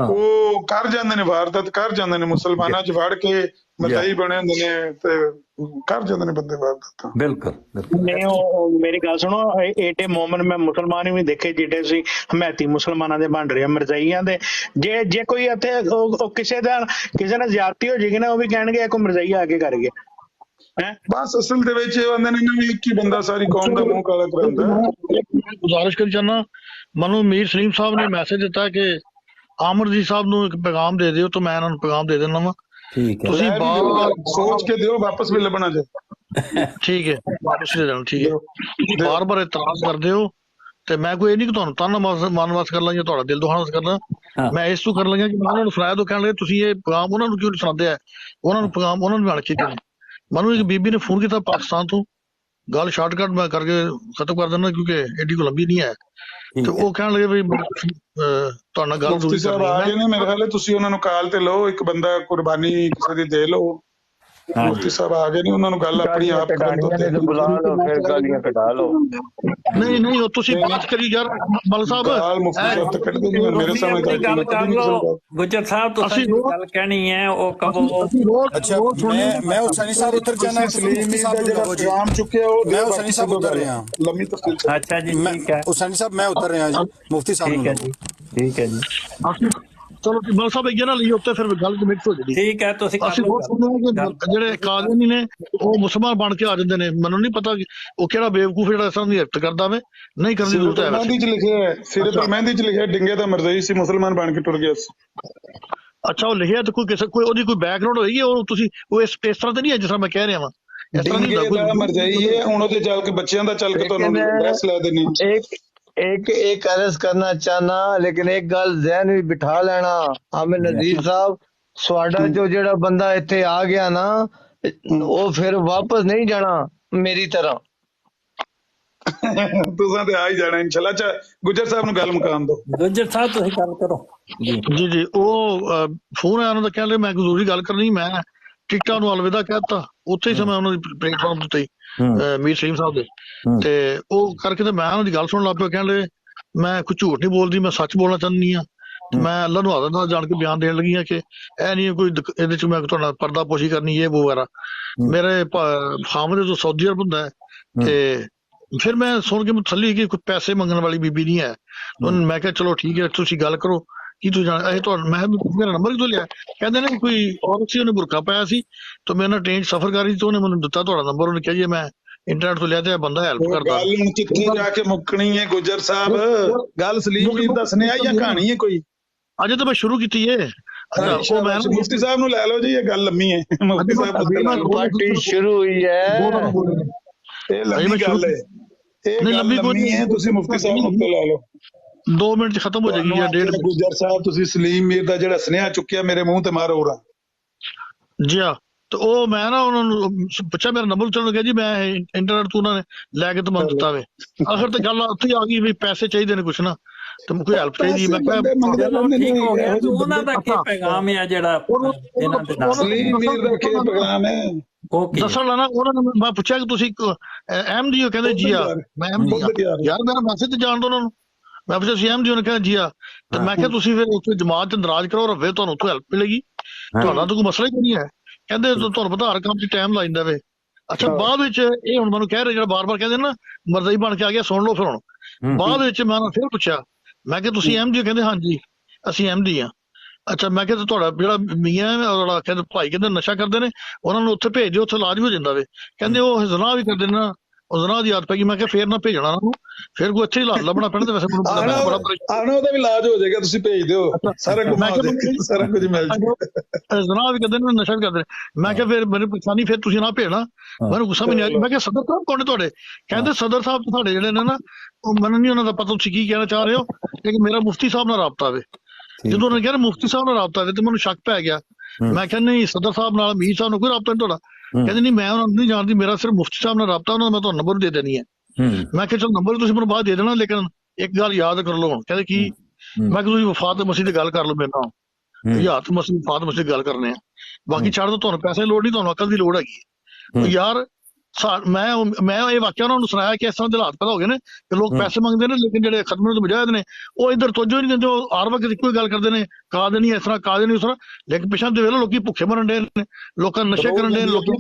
ਉਹ ਕਰ ਜਾਂਦੇ ਨੇ, ਵਾਰਦਾਤ ਕਰ ਜਾਂਦੇ ਨੇ, ਮੁਸਲਮਾਨਾਂ ਚ ਵੜ ਕੇ ਮਤਾਈ ਬਣੇ ਹੁੰਦੇ ਨੇ ਤੇ ਕਰ ਜਾਂਦੇ ਨੇ ਬੰਦੇ ਵਾਰਦਾਤਾਂ। ਬਿਲਕੁਲ ਨਹੀਂ ਉਹ ਮੇਰੀ ਗੱਲ ਸੁਣੋ, ਏਡੇ ਮੋਮਨ ਮੈਂ ਮੁਸਲਮਾਨ ਵੀ ਦੇਖੇ ਜਿਹੜੇ ਸੀ ਹਮਾਇਤੀ ਮੁਸਲਮਾਨਾਂ ਦੇ ਬਣ ਰਹੇ ਮਿਰਜ਼ਾਈਆਂ ਦੇ। ਜੇ ਕੋਈ ਇੱਥੇ ਕਿਸੇ ਨਾਲ ਜ਼ਿਆਦਤੀ ਹੋ ਜਾਏਗੀ ਨਾ, ਉਹ ਵੀ ਕਹਿਣਗੇ ਕੋਈ ਮਿਰਜ਼ਾਈ ਆ ਕੇ ਕਰ ਗਿਆ ਹੈ। ਬਸ ਅਸਲ ਦੇ ਵਿੱਚ ਇਹ ਬੰਦੇ ਨੇ ਵੀ ਇੱਕ ਹੀ ਬੰਦਾ ਸਾਰੀ ਕੌਮ ਦਾ ਮੂੰਹ ਕਾਲਾ ਕਰਾਉਂਦਾ। ਮੈਂ ਗੁਜ਼ਾਰਿਸ਼ ਕਰੀ ਚਾਹੁੰਦਾ, ਮੈਨੂੰ ਮੀਰ ਸਲੀਮ ਸਾਹਿਬ ਨੇ ਮੈਸੇਜ ਦਿੱਤਾ ਕਿ ਆਮਰ ਜੀ ਸਾਹਿਬ ਨੂੰ ਇੱਕ ਪੈਗਾਮ ਦੇ ਦਿਓ, ਤਾਂ ਮੈਂ ਇਹਨਾਂ ਨੂੰ ਪੈਗਾਮ ਦੇ ਦਿੰਦਾ ਵਾ। ਠੀਕ ਹੈ, ਤੁਸੀਂ ਬਾਰ ਸੋਚ ਕੇ ਦਿਓ, ਵਾਪਸ ਵੀ ਲੱਭਣਾ ਜੇ। ਠੀਕ ਹੈ, ਵਾਪਸ ਦੇ ਦੇਣਾ। ਠੀਕ ਹੈ, ਤੁਸੀਂ ਬਾਰ-ਬਾਰ ਇਤਰਾਜ਼ ਕਰਦੇ ਹੋ ਤੇ ਮੈਂ ਕੋਈ ਇਹ ਨਹੀਂ ਕਿ ਤੁਹਾਨੂੰ ਤਾਨਾ ਮਾਨਵਾਸ ਕਰ ਲਾਂ ਜਾਂ ਤੁਹਾਡਾ ਦਿਲ ਦੁਖਾਣਾ ਕਰਨਾ। ਮੈਂ ਇਸ ਤੋਂ ਕਰ ਲਵਾਂਗਾ ਕਿ ਮੈਂ ਉਹਨਾਂ ਨੂੰ ਸੁਣਾਇਆ ਤੋਂ ਕਹਿਣ ਲੱਗੇ ਤੁਸੀਂ ਇਹ ਪੈਗਾਮ ਉਹਨਾਂ ਨੂੰ ਕਿਉਂ ਨਹੀਂ ਸੁਣਾਉਂਦੇ ਆ, ਉਹਨਾਂ ਨੂੰ ਪੈਗਾਮ ਉਹਨਾਂ ਨੂੰ ਮਿਲ ਕੇ ਕਿਉਂ। ਮੈਨੂੰ ਇੱਕ ਬੀਬੀ ਨੇ ਫੋਨ ਕੀਤਾ ਪਾਕਿਸਤਾਨ ਤੋਂ, ਗੱਲ ਸ਼ਾਰਟਕਟ ਮੈਂ ਕਰਕੇ ਖਤਮ ਕਰ ਦਿੰਦਾ ਕਿਉਂਕਿ ਐਡੀ ਕੋ ਲੰਬੀ ਨਹੀਂ ਹੈ। ਤੇ ਉਹ ਕਹਿਣ ਲੱਗੇ ਵੀ ਤੁਹਾਡੇ ਨਾਲ ਗੱਲ ਮੁਫਤੀ ਸਾਹਿਬ ਆ ਗਏ ਨੇ, ਮੇਰੇ ਖਿਆਲ ਤੁਸੀਂ ਉਹਨਾਂ ਨੂੰ ਕਾਲ ਤੇ ਲਓ, ਇੱਕ ਬੰਦਾ ਕੁਰਬਾਨੀ ਕਿਸੇ ਦੀ ਦੇ ਲਓ। ਮੁਫਤੀ ਸਾਹਿਬ ਆ ਗਏ ਨੇ, ਉਹਨਾਂ ਨੂੰ ਗੱਲ ਆਪਣੀ ਆਪ ਕਰਨ ਦੋ, ਬੁਲਾ ਲਓ, ਫਿਰ ਗਾਲੀਆਂ ਕਢਾ ਲਓ। ਨਹੀਂ ਉਹ ਤੁਸੀਂ ਬਾਤ ਕਰੀ ਯਾਰ ਮਲ ਸਾਹਿਬ, ਗਾਲ ਮੁਫਤੀ ਸਾਹਿਬ ਤੇ ਕੱਢਦੇ ਨਹੀਂ ਮੇਰੇ ਸਾਹਮਣੇ। ਗੱਲ ਕਰ ਲਓ ਗੁੱਜਰ ਸਾਹਿਬ, ਤੁਸੀਂ ਗੱਲ ਕਹਿਣੀ ਹੈ ਉਹ ਕਹੋ। ਅੱਛਾ ਮੈਂ ਹੁਸੈਨੀ ਸਾਹਿਬ ਉੱਤਰ ਜਾਣਾ, ਸਲੀਮੀ ਦਾ ਜਿਹੜਾ ਪ੍ਰੋਗਰਾਮ ਚੁੱਕਿਆ ਉਹ ਮੈਂ ਹੁਸੈਨੀ ਸਾਹਿਬ ਉੱਤਰ ਰਿਹਾ। ਲੰਮੀ ਤਫਸੀਲ। ਅੱਛਾ ਜੀ ਠੀਕ ਹੈ, ਹੁਸੈਨੀ ਸਾਹਿਬ ਮੈਂ ਉੱਤਰ ਰਿਹਾ ਜੀ ਮੁਫਤੀ ਸਾਹਿਬ ਨੂੰ। ਠੀਕ ਹੈ ਜੀ, ਚਲੋ ਮਲ ਸਾਹਿਬ ਅੱਗੇ ਨਾ ਲਈ ਉੱਤੇ ਫਿਰ ਗੱਲ ਮਿਕਸ ਹੋ ਜਾਂਦੀ। ਠੀਕ ਹੈ ਤੁਸੀਂ ਅਸੀਂ ਬਹੁਤ ਸੁਣਿਆ ਕਿ ਜਿਹੜੇ ਕਾਦੀਆਨੀ ਨੇ ਉਹ ਮੁਸਲਮਾਨ ਬਣ ਕੇ ਆ ਜਾਂਦੇ ਨੇ। ਮੈਨੂੰ ਨਹੀਂ ਪਤਾ ਕਿ ਉਹ ਕਿਹੜਾ ਬੇਵਕੂਫ ਜਿਹੜਾ ਇਸ ਤਰ੍ਹਾਂ ਦੀ ਹਰਕਤ ਕਰਦਾ ਵੇ, ਨਹੀਂ ਕਰਨੀ ਜ਼ਰੂਰਤ ਹੈ। ਮਹਿੰਦੀ ਚ ਲਿਖਿਆ ਹੈ, ਸਿਰਤ ਮਹਿੰਦੀ ਚ ਲਿਖਿਆ ਡਿੰਗੇ ਦਾ ਮਰਜ਼ਈ ਸੀ, ਮੁਸਲਮਾਨ ਬਣ ਕੇ ਟੁਰ ਗਿਆ ਸੀ। ਅੱਛਾ ਉਹ ਲਿਖਿਆ ਤੇ ਕੋਈ ਉਹਦੀ ਕੋਈ ਬੈਕਗ੍ਰਾਉਂਡ ਹੋਏਗੀ, ਉਹ ਤੁਸੀਂ ਉਹ ਇਸ ਤਰ੍ਹਾਂ ਤੇ ਨਹੀਂ ਹੈ ਜਿਸ ਤਰ੍ਹਾਂ ਮੈਂ ਕਹਿ ਰਿਹਾ ਵਾਂ। ਇਸ ਤਰ੍ਹਾਂ ਨਹੀਂ ਹੁੰਦਾ ਕੋਈ ਮਰਜ਼ਈ ਹੈ। ਹੁਣ ਉਹਦੇ ਚੱਲ ਕੇ ਬੱਚਿਆਂ ਦਾ ਚੱਲ ਕੇ ਤੁਹਾਨੂੰ ਐਡਰੈਸ ਲੈ ਦੇਣੀ। एक अर्ज करना चाहना, लेकिन एक गल जहन भी बिठा लेना आमिर नजीर साहब, स्वाडा जो जेड़ा बंदा इत्थे आ गया ना, वो फिर वापस नहीं जाना मेरी तरह। तुसां ते आ ही जाना इंशाल्लाह। अच्छा गुजर साहब ਨੂੰ ਗੱਲ ਮੁਕਾਉਣ ਦਿਓ। ਗੁੱਜਰ ਸਾਹਿਬ ਤੁਸੀਂ ਗੱਲ ਕਰੋ। ਜੀ ਉਹ ਫੋਨ ਆਇਆ ਉਹਨਾਂ ਦਾ, ਕਹਿ ਲਏ ਮੈਂ ਕੋਈ ਜ਼ਰੂਰੀ ਗੱਲ ਕਰਨੀ। ਮੈਂ ਟਿਕਟਾਂ ਨੂੰ ਅਲਵਿਦਾ ਕਹਿਤਾ ਉੱਥੇ ਹੀ ਮੈਂ ਉਹਨਾਂ ਦੀ ਪਲੇਟਫਾਰਮ ਦੇ ਉੱਤੇ ਮੀਰ ਸਲੀਮ ਸਾਹਿਬ ਦੇ, ਤੇ ਉਹ ਕਰਕੇ ਤੇ ਮੈਂ ਉਹਨਾਂ ਦੀ ਗੱਲ ਸੁਣਨ ਲੱਗ ਪਿਆ। ਕਹਿਣ ਲਏ ਮੈਂ ਕੋਈ ਝੂਠ ਨਹੀਂ ਬੋਲਦੀ, ਮੈਂ ਸੱਚ ਬੋਲਣਾ ਚਾਹੁੰਦੀ ਆ। ਮੈਂ ਅੱਲਾ ਨੂੰ ਆਦਤ ਨਾਲ ਜਾਣ ਕੇ ਬਿਆਨ ਦੇਣ ਲੱਗੀ ਆ ਕਿ ਇਹ ਨਹੀਂ ਕੋਈ ਇਹਦੇ ਚ ਮੈਂ ਤੁਹਾਡਾ ਪਰਦਾਪੋਸ਼ੀ ਕਰਨੀ ਇਹ ਵਗੈਰਾ। ਮੇਰੇ ਖਾਮਦ ਤੋਂ ਸਾਊਦੀ ਅਰਬ ਹੁੰਦਾ ਹੈ। ਤੇ ਫਿਰ ਮੈਂ ਸੁਣ ਕੇ ਤਸੱਲੀ ਕਿ ਕੋਈ ਪੈਸੇ ਮੰਗਣ ਵਾਲੀ ਬੀਬੀ ਨਹੀਂ ਹੈ। ਮੈਂ ਕਿਹਾ ਚਲੋ ਠੀਕ ਹੈ, ਤੁਸੀਂ ਗੱਲ ਕਰੋ ਕੀ ਤੁਸੀਂ ਜਾਣ ਇਹ ਤੁਹਾਨੂੰ। ਮੈਂ ਮੇਰਾ ਨੰਬਰ ਕਿੱਥੋਂ ਲਿਆ? ਕਹਿੰਦੇ ਨੇ ਕੋਈ ਔਰਤ ਸੀ, ਉਹਨੇ ਬੁਰਕਾ ਪਾਇਆ ਸੀ ਤੇ ਮੈਂ ਨਾ ਟ੍ਰੇਨ ਚ ਸਫ਼ਰ ਕਰ ਰਹੀ ਸੀ, ਉਹਨੇ ਮੈਨੂੰ ਦਿੱਤਾ ਤੁਹਾਡਾ ਨੰਬਰ। ਉਹਨੇ ਕਿਹਾ ਜੀ ਮੈਂ ਇੰਟਰਨੈਟ ਤੋਂ ਲਿਆ ਤੇ ਬੰਦਾ ਹੈਲਪ ਕਰਦਾ। ਗੱਲ ਹੁਣ ਕਿੱਥੇ ਜਾ ਕੇ ਮੁੱਕਣੀ ਹੈ ਗੁਜਰ ਸਾਹਿਬ? ਗੱਲ ਸਲੀਮ ਵੀਰ ਦਾ ਸੁਨੇਹਾ ਜਾਂ ਕਹਾਣੀ ਹੈ ਕੋਈ? ਅਜੇ ਤਾਂ ਮੈਂ ਸ਼ੁਰੂ ਕੀਤੀ ਹੈ। ਉਹ ਮੈਂ ਮੁਫਤੀ ਸਾਹਿਬ ਨੂੰ ਲੈ ਲਓ ਜੀ, ਇਹ ਗੱਲ ਲੰਮੀ ਹੈ। ਮੁਫਤੀ ਸਾਹਿਬ पार्टी शुरू हुई है, ਇਹ ਲੰਮੀ ਗੱਲ ਹੈ, ਇਹ ਗੱਲ ਲੰਮੀ ਹੈ। ਤੁਸੀਂ ਮੁਫਤੀ ਸਾਹਿਬ ਨੂੰ ਉੱਤੇ ਲੈ ਲਓ, 2 ਮਿੰਟ ਚ ਖਤਮ ਹੋ ਜਾਏਗੀ ਜਾਂ 1.5 ਮਿੰਟ। ਗੁਜਰ ਸਾਹਿਬ ਤੁਸੀਂ ਸਲੀਮ ਮੀਰ ਦਾ ਜਿਹੜਾ ਸੁਨੇਹਾ ਚੁੱਕਿਆ ਮੇਰੇ ਮੂੰਹ ਤੇ ਮਾਰੋ ਉਰਾ। ਜੀ ਹਾਂ, ਤੇ ਉਹ ਮੈਂ ਨਾ ਉਹਨਾਂ ਨੂੰ ਪੁੱਛਿਆ, ਮੇਰਾ ਨੰਬਰ ਚੁਣ ਗਿਆ ਜੀ, ਮੈਂ ਇੰਟਰਨੈਟ ਤੋਂ ਉਹਨਾਂ ਨੇ ਲੈ ਕੇ ਤੁਹਾਨੂੰ ਦਿੱਤਾ ਵੇ। ਆਖਰ ਤੇ ਗੱਲ ਉੱਥੇ ਆ ਗਈ ਵੀ ਪੈਸੇ ਚਾਹੀਦੇ ਨੇ ਕੁਛ ਨਾ, ਤੇ ਕੋਈ ਹੈਲਪ ਚਾਹੀਦੀ। ਮੈਂ ਕਿਹਾ ਠੀਕ ਹੋ ਗਿਆ। ਉਹਨਾਂ ਦਾ ਕੀ ਪੈਗਾਮ ਹੈ ਜਿਹੜਾ ਇਹਨਾਂ ਦੇ ਨਾਲ? ਸਲੀਮ ਮੀਰ ਦਾ ਕੀ ਪੈਗਾਮ ਹੈ ਦੱਸਣ ਲੈਣਾ। ਉਹਨਾਂ ਨੇ ਮੈਂ ਪੁੱਛਿਆ ਕਿ ਤੁਸੀਂ ਅਹਿਮਦੀ ਹੋ? ਕਹਿੰਦੇ ਜੀ ਆ। ਮੈਂ ਅਹਿਮਦੀ ਯਾਰ, ਮੇਰਾ ਮੈਸੇਜ ਜਾਣ ਦੋ ਉਹਨਾਂ ਨੂੰ। ਮੈਂ ਪੁੱਛਿਆ ਸੀ ਅਹਿਮਦੀ? ਉਹਨੇ ਕਿਹਾ ਜੀ ਆ। ਤੇ ਮੈਂ ਕਿਹਾ ਤੁਸੀਂ ਫਿਰ ਉੱਥੇ ਜਮਾਤ ਚ ਨਾਰਾਜ਼ ਕਰੋ, ਰੱਵੇ ਤੁਹਾਨੂੰ ਉੱਥੋਂ ਹੈਲਪ ਮਿਲੇਗੀ, ਤੁਹਾਡਾ ਤਾਂ ਕੋਈ ਮਸਲਾ ਹੀ ਨਹੀਂ ਹੈ। ਕਹਿੰਦੇ ਤੁਹਾਨੂੰ ਪਤਾ ਹਰ ਕੰਮ ਚ ਟਾਈਮ ਲੱਗ ਜਾਂਦਾ ਵੇ। ਅੱਛਾ ਬਾਅਦ ਵਿੱਚ ਇਹ ਹੁਣ ਮੈਨੂੰ ਕਹਿ ਰਹੇ ਜਿਹੜਾ ਬਾਰ-ਬਾਰ ਕਹਿੰਦੇ ਨਾ ਮਰਜ਼ਈ ਬਣ ਕੇ ਆ ਗਿਆ, ਸੁਣ ਲਓ। ਫਿਰ ਹੁਣ ਬਾਅਦ ਵਿੱਚ ਮੈਂ ਫਿਰ ਪੁੱਛਿਆ, ਮੈਂ ਕਿਹਾ ਤੁਸੀਂ ਅਹਿਮਦੀ ਹੋ? ਕਹਿੰਦੇ ਹਾਂਜੀ ਅਸੀਂ ਅਹਿਮਦੀ ਆ। ਅੱਛਾ ਮੈਂ ਕਿਹਾ ਤੁਹਾਡਾ ਜਿਹੜਾ ਮੀਆਂ ਹੈ ਕਹਿੰਦੇ ਭਾਈ ਕਹਿੰਦੇ ਨਸ਼ਾ ਕਰਦੇ ਨੇ, ਉਹਨਾਂ ਨੂੰ ਉੱਥੇ ਭੇਜ ਦਿਓ, ਉੱਥੇ ਇਲਾਜ ਹੋ ਜਾਂਦਾ ਵੇ। ਕਹਿੰਦੇ ਉਹ ਜ਼ਨਾ ਵੀ ਕਰਦੇ ਨਾ, ਜ਼ਨਾ ਦੀ ਆਦਤ ਪੈ ਗਈ। ਮੈਂ ਕਿਹਾ ਫੇਰ ਨਾ ਭੇਜਣਾ ਉਹਨੂੰ, ਫਿਰ ਕੋਈ ਇੱਥੇ ਹੀ ਲੱਭਣਾ ਪੈਣਾ। ਤੇ ਵੈਸੇ ਮੈਨੂੰ ਬੜਾ ਆਣਾ ਉਹਦਾ ਵੀ ਇਲਾਜ ਹੋ ਜਾਏਗਾ, ਤੁਸੀਂ ਭੇਜ ਦਿਓ, ਸਾਰਾ ਕੁਝ ਸਾਰਾ ਕੁਝ ਮਿਲ ਜਾਏਗਾ। ਜ਼ਨਾ ਵੀ ਕਰਦੇ ਨੇ, ਨਸ਼ਾ ਵੀ ਕਰਦੇ ਨੇ। ਮੈਂ ਕਿਹਾ ਫਿਰ ਮੈਨੂੰ ਪੁੱਛਿਆ ਨਹੀਂ, ਫਿਰ ਤੁਸੀਂ ਨਾ ਭੇਜਣਾ। ਮੈਨੂੰ ਗੁੱਸਾ ਵੀ ਨਹੀਂ ਆਇਆ। ਮੈਂ ਕਿਹਾ ਸਦਰ ਸਾਹਿਬ ਕੌਣ ਨੇ ਤੁਹਾਡੇ? ਕਹਿੰਦੇ ਸਦਰ ਸਾਹਿਬ ਤੁਹਾਡੇ ਜਿਹੜੇ ਨੇ ਨਾ, ਉਹ ਮੈਨੂੰ ਨਹੀਂ ਉਹਨਾਂ ਦਾ ਪਤਾ ਤੁਸੀਂ ਕੀ ਕਹਿਣਾ ਚਾਹ ਰਹੇ ਹੋ, ਲੇਕਿਨ ਮੇਰਾ ਮੁਫਤੀ ਸਾਹਿਬ ਨਾਲ ਰਾਬਤਾ ਵੇ। ਜਦੋਂ ਉਹਨੇ ਕਿਹਾ ਮੁਫਤੀ ਸਾਹਿਬ ਨਾਲ ਰਾਬਤਾ ਵੇ ਤੇ ਮੈਨੂੰ ਸ਼ੱਕ ਪੈ ਗਿਆ। ਮੈਂ ਕਿਹਾ ਨਹੀਂ, ਸਦਰ ਸਾਹਿਬ ਨਾਲ ਮੀਰ ਸਾਹਿਬ ਨਾਲ ਕੋਈ ਰਾਬਤਾ ਨਹੀਂ ਤੁਹਾਡਾ? ਕਹਿੰਦੇ ਨਹੀਂ, ਮੈਂ ਉਹਨਾਂ ਨੂੰ ਨਹੀਂ ਜਾਣਦੀ, ਮੇਰਾ ਸਿਰਫ ਮੁਫਤੀ ਸਾਹਿਬ ਨਾਲ ਰਾਬਤਾ, ਉਹਨਾਂ ਦਾ ਮੈਂ ਤੁਹਾਨੂੰ ਨੰਬਰ ਦੇ ਦੇਣੀ ਹੈ। ਮੈਂ ਕਿਹਾ ਚਲੋ ਨੰਬਰ ਤੁਸੀਂ ਮੈਨੂੰ ਬਾਅਦ ਦੇ ਦੇਣਾ, ਲੇਕਿਨ ਇੱਕ ਗੱਲ ਯਾਦ ਕਰ ਲਓ ਹੁਣ। ਕਹਿੰਦੇ ਕੀ? ਮੈਂ ਕਿਹਾ ਤੁਸੀਂ ਵਫਾਤ ਮਸੀਹ ਦੀ ਗੱਲ ਕਰ ਲਓ ਮੇਰੇ ਨਾਲ, ਹਜ਼ਾਤ ਮਸੀਹ ਵਫਾਤ ਮਸੀਹ ਦੀ ਗੱਲ ਕਰਨੇ ਆ, ਬਾਕੀ ਛੱਡ ਦੋ, ਤੁਹਾਨੂੰ ਪੈਸੇ ਦੀ ਲੋੜ ਨਹੀਂ, ਤੁਹਾਨੂੰ ਅਕਲ ਦੀ ਲੋੜ ਹੈਗੀ। ਯਾਰ ਮੈਂ ਇਹ ਵਾਕਿਆ ਉਹਨਾਂ ਨੂੰ ਸੁਣਾਇਆ ਕਿ ਇਸ ਤਰ੍ਹਾਂ ਦੇ ਹਾਲਾਤ ਪੈਦਾ ਹੋ ਗਏ ਨੇ ਕਿ ਲੋਕ ਪੈਸੇ ਮੰਗਦੇ ਨੇ, ਲੇਕਿਨ ਜਿਹੜੇ ਖਤਮੇ ਤੋਂ ਮੁਜਾਹਿਦ ਨੇ ਉਹ ਇੱਧਰ ਤੋਜੋ ਨਹੀਂ ਦਿੰਦੇ, ਉਹ ਹਰ ਵਕਤ ਇੱਕੋ ਹੀ ਗੱਲ ਕਰਦੇ ਨੇ, ਕਾ ਦੇਣੀ ਇਸ ਤਰ੍ਹਾਂ, ਕਾ ਦੇਣੀ ਉਸ ਤਰ੍ਹਾਂ। ਲੇਕਿਨ ਪਿਛਾਂ ਦੇ ਵੇਲੇ ਲੋਕੀ ਭੁੱਖੇ ਮਰਨ ਡੇ ਨੇ, ਲੋਕਾਂ ਨਸ਼ੇ ਕਰਨ ਡੇ ਨੇ, ਲੋਕੀ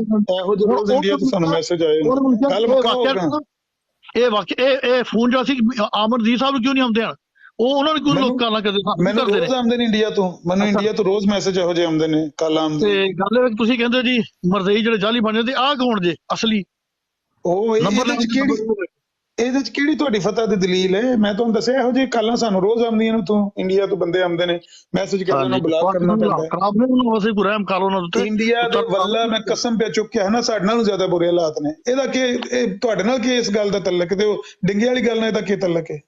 ਇਹ ਵਾਕਿਆ ਇਹ ਫੋਨ ਜਿਹੜਾ ਸੀ ਆਮਰਜੀਤ ਸਾਹਿਬ ਨੂੰ ਕਿਉਂ ਨਹੀਂ ਆਉਂਦੇ ਹਨ? ਉਹ ਉਹਨਾਂ ਨੂੰ ਕਿਉਂ ਲੋਕ ਕਾਲਾਂ ਕਰਦੇ ਮੈਨੂੰ ਰੋਜ਼ ਆਉਂਦੇ ਨੇ ਇੰਡੀਆ ਤੋਂ, ਮੈਨੂੰ ਇੰਡੀਆ ਤੋਂ ਰੋਜ਼ ਮੈਸੇਜ ਇਹੋ ਜਿਹੇ ਆਉਂਦੇ ਨੇ, ਕੱਲ ਆਉਂਦੇ। ਤੇ ਗੱਲ ਇਹ ਤੁਸੀਂ ਕਹਿੰਦੇ ਜੀ ਮਰਜ਼ਈ ਜਿਹੜੇ ਜਾਲੀ ਬਣ ਜਾਂਦੇ, ਆਹ ਕੌਣ ਜੇ ਅਸਲੀ? ਉਹ ਇਹਦੇ ਚ ਕਿਹੜੀ ਤੁਹਾਡੀ ਫਤਹ ਦੀ ਦਲੀਲ ਹੈ? ਮੈਂ ਤੁਹਾਨੂੰ ਦੱਸਿਆ ਇਹੋ ਜਿਹੇ ਕਾਲਾਂ ਸਾਨੂੰ ਰੋਜ਼ ਆਉਂਦੀਆਂ ਨੇ, ਤੋਂ ਇੰਡੀਆ ਤੋਂ ਬੰਦੇ ਆਉਂਦੇ ਨੇ, ਮੈਸੇਜ ਕਰਦੇ ਨੇ, ਬਲਾਕ ਕਰਨਾ ਪੈਂਦਾ ਹੈ। ਇੰਡੀਆ ਦਾ ਵੱਲਾ ਮੈਂ ਕਸਮ ਪੇ ਚੁੱਕਿਆ ਹੈ ਨਾ, ਸਾਡੇ ਨਾਲੋਂ ਜ਼ਿਆਦਾ ਬੁਰੇ ਹਾਲਾਤ ਨੇ। ਇਹਦਾ ਕੀ ਤੁਹਾਡੇ ਨਾਲ ਕੀ ਇਸ ਗੱਲ ਦਾ ਤਲਕ, ਤੇ ਉਹ ਡਿੰਗੇ ਵਾਲੀ ਗੱਲ ਨਾਲ ਇਹਦਾ ਕੀ ਤਲਕ ਹੈ?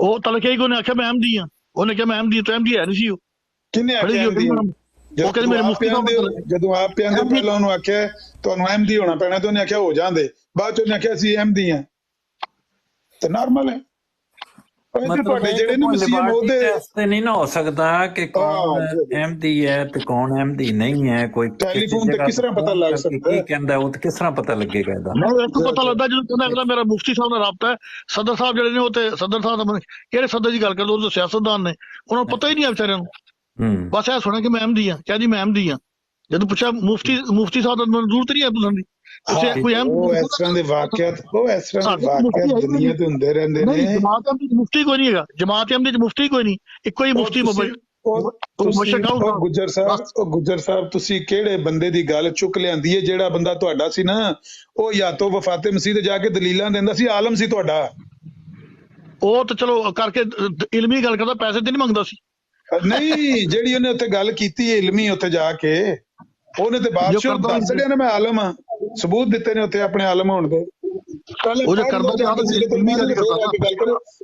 ਉਹ ਤਲਕੇ ਹੀ ਆਖਿਆ ਮੈਂ ਅਹਿਮਦੀ ਆ, ਉਹਨੇ ਕਿਹਾ ਮੈਂ ਅਹਿਮਦੀ, ਤਾਂ ਅਹਿਮਦੀ ਹੈ ਨਹੀਂ ਸੀ। ਉਹ ਕਿੰਨੇ ਆਖਿਆ? ਉਹ ਕਹਿੰਦੇ ਮੇਰੇ ਮੁਫਤੀ ਜਦੋਂ ਆਪ ਪਿਆਂਦੇ ਪਹਿਲਾਂ ਉਹਨੂੰ ਆਖਿਆ ਤੁਹਾਨੂੰ ਅਹਿਮਦੀ ਹੋਣਾ ਪੈਣਾ, ਤੇ ਉਹਨੇ ਆਖਿਆ ਹੋ ਜਾਂਦੇ, ਬਾਅਦ ਚ ਉਹਨੇ ਆਖਿਆ ਅਸੀਂ ਅਹਿਮਦੀ ਆ, ਤੇ ਨਾਰਮਲ ਹੈ। ਤੁਹਾਡੇ ਜਿਹੜੇ ਨੇ ਮਸੀਹ ਉਹਦੇ ਨਹੀਂ ਨਾ ਹੋ ਸਕਦਾ ਕਿ ਕੌਣ ਅਹਿਮਦੀ ਹੈ ਤੇ ਕੌਣ ਅਹਿਮਦੀ ਨਹੀਂ ਹੈ। ਕੋਈ ਟੈਲੀਫੋਨ ਤੇ ਕਿਸ ਤਰ੍ਹਾਂ ਪਤਾ ਲੱਗ ਸਕਦਾ? ਕੀ ਕਹਿੰਦਾ ਉਹ ਤੇ ਕਿਸ ਤਰ੍ਹਾਂ ਪਤਾ ਲੱਗੇਗਾ ਇਹਦਾ? ਪਤਾ ਲੱਗਦਾ ਜਦੋਂ ਕਹਿੰਦਾ ਅਗਲਾ ਮੇਰਾ ਮੁਫਤੀ ਸਾਹਿਬ ਨਾਲ ਰਾਬਤਾ ਹੈ। ਸਦਰ ਸਾਹਿਬ ਜਿਹੜੇ ਨੇ ਉਹ ਤੇ ਸਦਰ ਸਾਹਿਬ ਦਾ ਕਿਹੜੇ ਸਦਰ ਦੀ ਗੱਲ ਕਰਦੇ, ਉਹ ਤਾਂ ਸਿਆਸਤਦਾਨ ਨੇ, ਉਹਨਾਂ ਨੂੰ ਪਤਾ ਹੀ ਨਹੀਂ ਆ ਵਿਚਾਰਿਆਂ ਨੂੰ। ਬਸ ਇਹ ਸੁਣਿਆ ਕਿ ਮੈਂ ਅਹਿਮਦੀ ਆ, ਕਹਿੰਦੀ ਮੈਂ ਅਹਿਮਦੀ ਆ। ਜਦੋਂ ਪੁੱਛਿਆ ਮੁਫਤੀ ਸਾਹਿਬ ਦਾ ਜ਼ਰੂਰਤ ਨਹੀਂ ਹੈ ਪੁੱਛਣ ਦੀ। ਉਹ ਇਸ ਤਰ੍ਹਾਂ ਦੇ ਵਾਕਿਆਤ ਦੁਨੀਆ ਤੇ ਹੁੰਦੇ ਰਹਿੰਦੇ ਨੇ। ਜਮਾਤ ਅਹਿਮਦੀ ਮੁਫਤੀ ਕੋਈ ਨਹੀਂ ਹੈਗਾ, ਜਮਾਤ ਅਹਿਮਦੀ ਚ ਮੁਫਤੀ ਕੋਈ ਨਹੀਂ, ਇੱਕੋ ਹੀ ਮੁਫਤੀ ਗੁੱਜਰ ਸਾਹਿਬ ਤੁਸੀਂ ਕਿਹੜੇ ਬੰਦੇ ਦੀ ਗੱਲ ਚੁੱਕ ਲਿਆਂਦੀ ਹੈ? ਜਿਹੜਾ ਬੰਦਾ ਤੁਹਾਡਾ ਸੀ ਨਾ, ਉਹ ਜਾਂ ਤੋਂ ਵਫਾਤੇ ਮਸੀਹ ਤੇ ਜਾ ਕੇ ਦਲੀਲਾਂ ਦਿੰਦਾ ਸੀ, ਆਲਮ ਸੀ ਤੁਹਾਡਾ। ਉਹ ਤਾਂ ਚਲੋ ਕਰਕੇ ਇਲਮੀ ਗੱਲ ਕਰਦਾ, ਪੈਸੇ ਤੇ ਨਹੀਂ ਮੰਗਦਾ ਸੀ। ਨਹੀਂ, ਜਿਹੜੀ ਉਹਨੇ ਉੱਥੇ ਗੱਲ ਕੀਤੀ ਇਲਮੀ, ਉੱਥੇ ਜਾ ਕੇ ਉਹਨੇ ਤੇ ਬਾਦਸ਼ਾਹ ਦੱਸ ਛੜਿਆ ਨਾ ਮੈਂ ਆਲਮ ਆ, ਸਬੂਤ ਦਿੱਤੇ ਨੇ ਉੱਥੇ ਆਪਣੇ ਆਲਮ ਹੋਣ ਦੇ।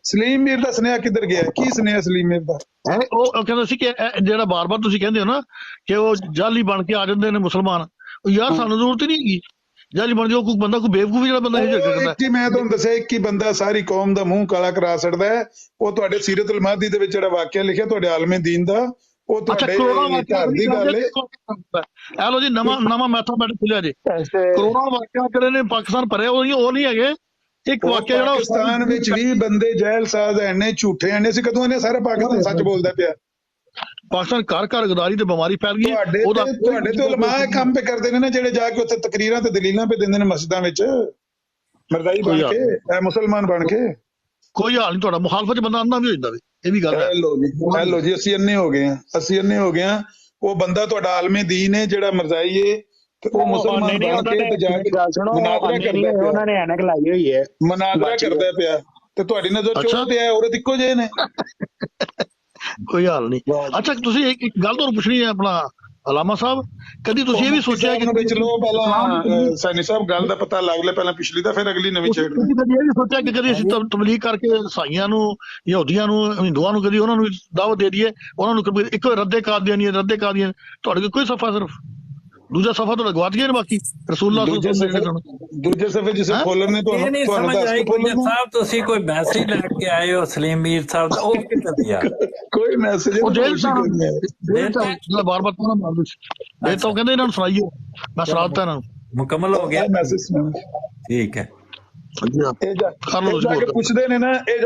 ਸਲੀਮ ਮੀਰ ਦਾ ਸੁਨੇਹਾ ਕਿੱਧਰ ਗਿਆ? ਕੀ ਸੁਨੇਹਾ ਸਲੀਮ ਮੀਰ ਦਾ? ਉਹ ਕਹਿੰਦਾ ਸੀ ਕਿ ਜਿਹੜਾ ਬਾਰ-ਬਾਰ ਤੁਸੀਂ ਕਹਿੰਦੇ ਹੋ ਨਾ ਕਿ ਉਹ ਜਾਲੀ ਬਣ ਕੇ ਆ ਜਾਂਦੇ ਨੇ ਮੁਸਲਮਾਨ, ਯਾਰ ਸਾਨੂੰ ਜ਼ਰੂਰਤ ਹੀ ਨਹੀਂ ਹੈਗੀ ਜਾਲੀ ਬਣ ਜਾਓ। ਕੋਈ ਬੰਦਾ ਕੋਈ ਬੇਵਕੂਫ ਜਿਹੜਾ ਬੰਦਾ ਇਹ ਕਰਦਾ। ਮੈਂ ਤੁਹਾਨੂੰ ਦੱਸਿਆ ਇੱਕ ਹੀ ਬੰਦਾ ਸਾਰੀ ਕੌਮ ਦਾ ਮੂੰਹ ਕਾਲਾ ਕਰਾ ਸਕਦਾ ਹੈ, ਉਹ ਤੁਹਾਡੇ ਸੀਰਤ ਮਾਦੀ ਦੇ ਵਿੱਚ ਜਿਹੜਾ ਵਾਕਿਆ ਲਿਖਿਆ ਤੁਹਾਡੇ ਆਲਮੇ ਦੀਨ ਦਾ, ਉਹ ਤੁਹਾਡੇ ਘਰ ਦੀ ਗੱਲ ਹੈ। ਲੋ ਜੀ ਨਵਾਂ ਮੈਥਮੈਟਿਕ ਖੁੱਲਿਆ ਜੀ, ਕਰੋੜਾਂ ਵਾਕਿਆ ਜਿਹੜੇ ਨੇ ਪਾਕਿਸਤਾਨ ਭਰੇ ਉਹ ਨਹੀਂ ਹੈਗੇ। ਇੱਕ ਵਾਕਿਆ ਜਿਹੜਾ ਪਾਕਿਸਤਾਨ ਵਿੱਚ ਵੀ ਬੰਦੇ ਜਹਿਲ ਸਾਜ਼ ਐਨੇ ਝੂਠੇ ਐਨੇ ਸੀ, ਕਦੋਂ ਇਹਨੇ ਸਾਰਾ ਪਾਕਿਸਤਾਨ ਸੱਚ ਬੋਲਦਾ ਪਿਆ। ਪਾਕਿਸਤਾਨ ਘਰ ਗਦਾਰੀ ਤੇ ਬਿਮਾਰੀ ਫੈਲ ਗਈ। ਤੁਹਾਡੇ ਤੇ ਉਲਮਾ ਕੰਮ ਪੇ ਕਰਦੇ ਨੇ ਨਾ, ਜਿਹੜੇ ਜਾ ਕੇ ਉੱਥੇ ਤਕਰੀਰਾਂ ਤੇ ਦਲੀਲਾਂ ਪੇ ਦਿੰਦੇ ਨੇ ਮਸਜਿਦਾਂ ਵਿੱਚ, ਮਰਦਾਈ ਬਣ ਕੇ, ਮੁਸਲਮਾਨ ਬਣ ਕੇ। ਕੋਈ ਹਾਲ ਨਹੀਂ, ਤੁਹਾਡਾ ਮੁਖਾਲਫਤ ਚ ਬੰਦਾ ਅੰਨਾ ਵੀ ਹੋ ਜਾਂਦਾ। ਇਹ ਵੀ ਗੱਲ ਹੈ। ਲੋ ਜੀ ਅਸੀਂ ਅੰਨੇ ਹੋ ਗਏ ਆ, ਉਹ ਬੰਦਾ ਤੁਹਾਡਾ ਆਲਮੇ ਦੀਨ ਹੈ ਜਿਹੜਾ ਮਰਜ਼ਾਈ ਹੈ, ਤੇ ਉਹ ਮੁਸਲਮਾਨ ਬਣ ਕੇ ਤੇ ਜਾ ਕੇ ਮੁਨਾਜ਼ਰਾ ਕਰਦਾ ਪਿਆ। ਉਹਨਾਂ ਨੇ ਐਨਕ ਲਾਈ ਹੋਈ ਹੈ, ਮੁਨਾਜ਼ਰਾ ਕਰਦਾ ਪਿਆ, ਤੇ ਤੁਹਾਡੀ ਨਜ਼ਰ ਚੋਂ ਤੇ ਔਰਤ ਇੱਕੋ ਜਿਹੇ ਨੇ। ਕੋਈ ਹਾਲ ਨਹੀਂ। ਅੱਛਾ ਤੁਸੀਂ ਇੱਕ ਗੱਲ ਤੁਹਾਨੂੰ ਪੁੱਛਣੀ ਹੈ ਆਪਣਾ ਅਲਾਮਾ ਸਾਹਿਬ, ਕਦੀ ਤੁਸੀਂ ਇਹ ਵੀ ਸੋਚਿਆ ਕਿ ਚਲੋ ਪਹਿਲਾਂ ਸੈਣੀ ਸਾਹਿਬ ਗੱਲ ਦਾ ਪਤਾ ਲੱਗ ਲੈ, ਪਹਿਲਾਂ ਪਿਛਲੀ ਦਾ ਫਿਰ ਅਗਲੀ ਨਵੀਂ ਛੇੜ। ਕਦੀ ਇਹ ਵੀ ਸੋਚਿਆ ਕਿ ਕਦੀ ਅਸੀਂ ਤਬਲੀਗ ਕਰਕੇ ਈਸਾਈਆਂ ਨੂੰ, ਯਹੂਦੀਆਂ ਨੂੰ, ਹਿੰਦੂਆਂ ਨੂੰ ਕਦੀ ਉਹਨਾਂ ਨੂੰ ਦਾਵਤ ਦੇ ਦਈਏ, ਉਹਨਾਂ ਨੂੰ ਇੱਕੋ ਰੱਦੇ ਕਾਦੀਆਨੀ ਤੁਹਾਡੇ ਕੋਲ ਕੋਈ ਸਫਾ ਸਿਰਫ ਦੂਜਾ ਸਫਾ ਤੋਂ ਲਗਵਾ ਦਈਏ, ਬਾਕੀ ਰਸੂਲullah ਦੂਜੇ ਸਫੇ ਜਿਸੇ ਖੋਲਣ ਨੇ ਤੁਹਾਨੂੰ ਸਾਹਿਬ ਤੁਸੀਂ ਕੋਈ ਮੈਸੇਜ ਲੈ ਕੇ ਆਏ ਹੋ ਸਲੀਮ ਮੀਰ ਸਾਹਿਬ ਦਾ, ਉਹ ਕਿੱਥੇ ਦਿਆ? ਕੋਈ ਮੈਸੇਜ ਬਾਰ-ਬਾਰ ਤਾਂ ਮਾਰ ਦੋ ਇਹ ਤਾਂ ਕਹਿੰਦੇ ਇਹਨਾਂ ਨੂੰ ਸੁਣਾਈਏ, ਮੈਂ ਸੁਣਾ ਦਿੱਤਾ ਇਹਨਾਂ ਨੂੰ, ਮੁਕੰਮਲ ਹੋ ਗਿਆ ਮੈਸੇਜ। ਠੀਕ ਹੈ। ਇਹ ਜਾ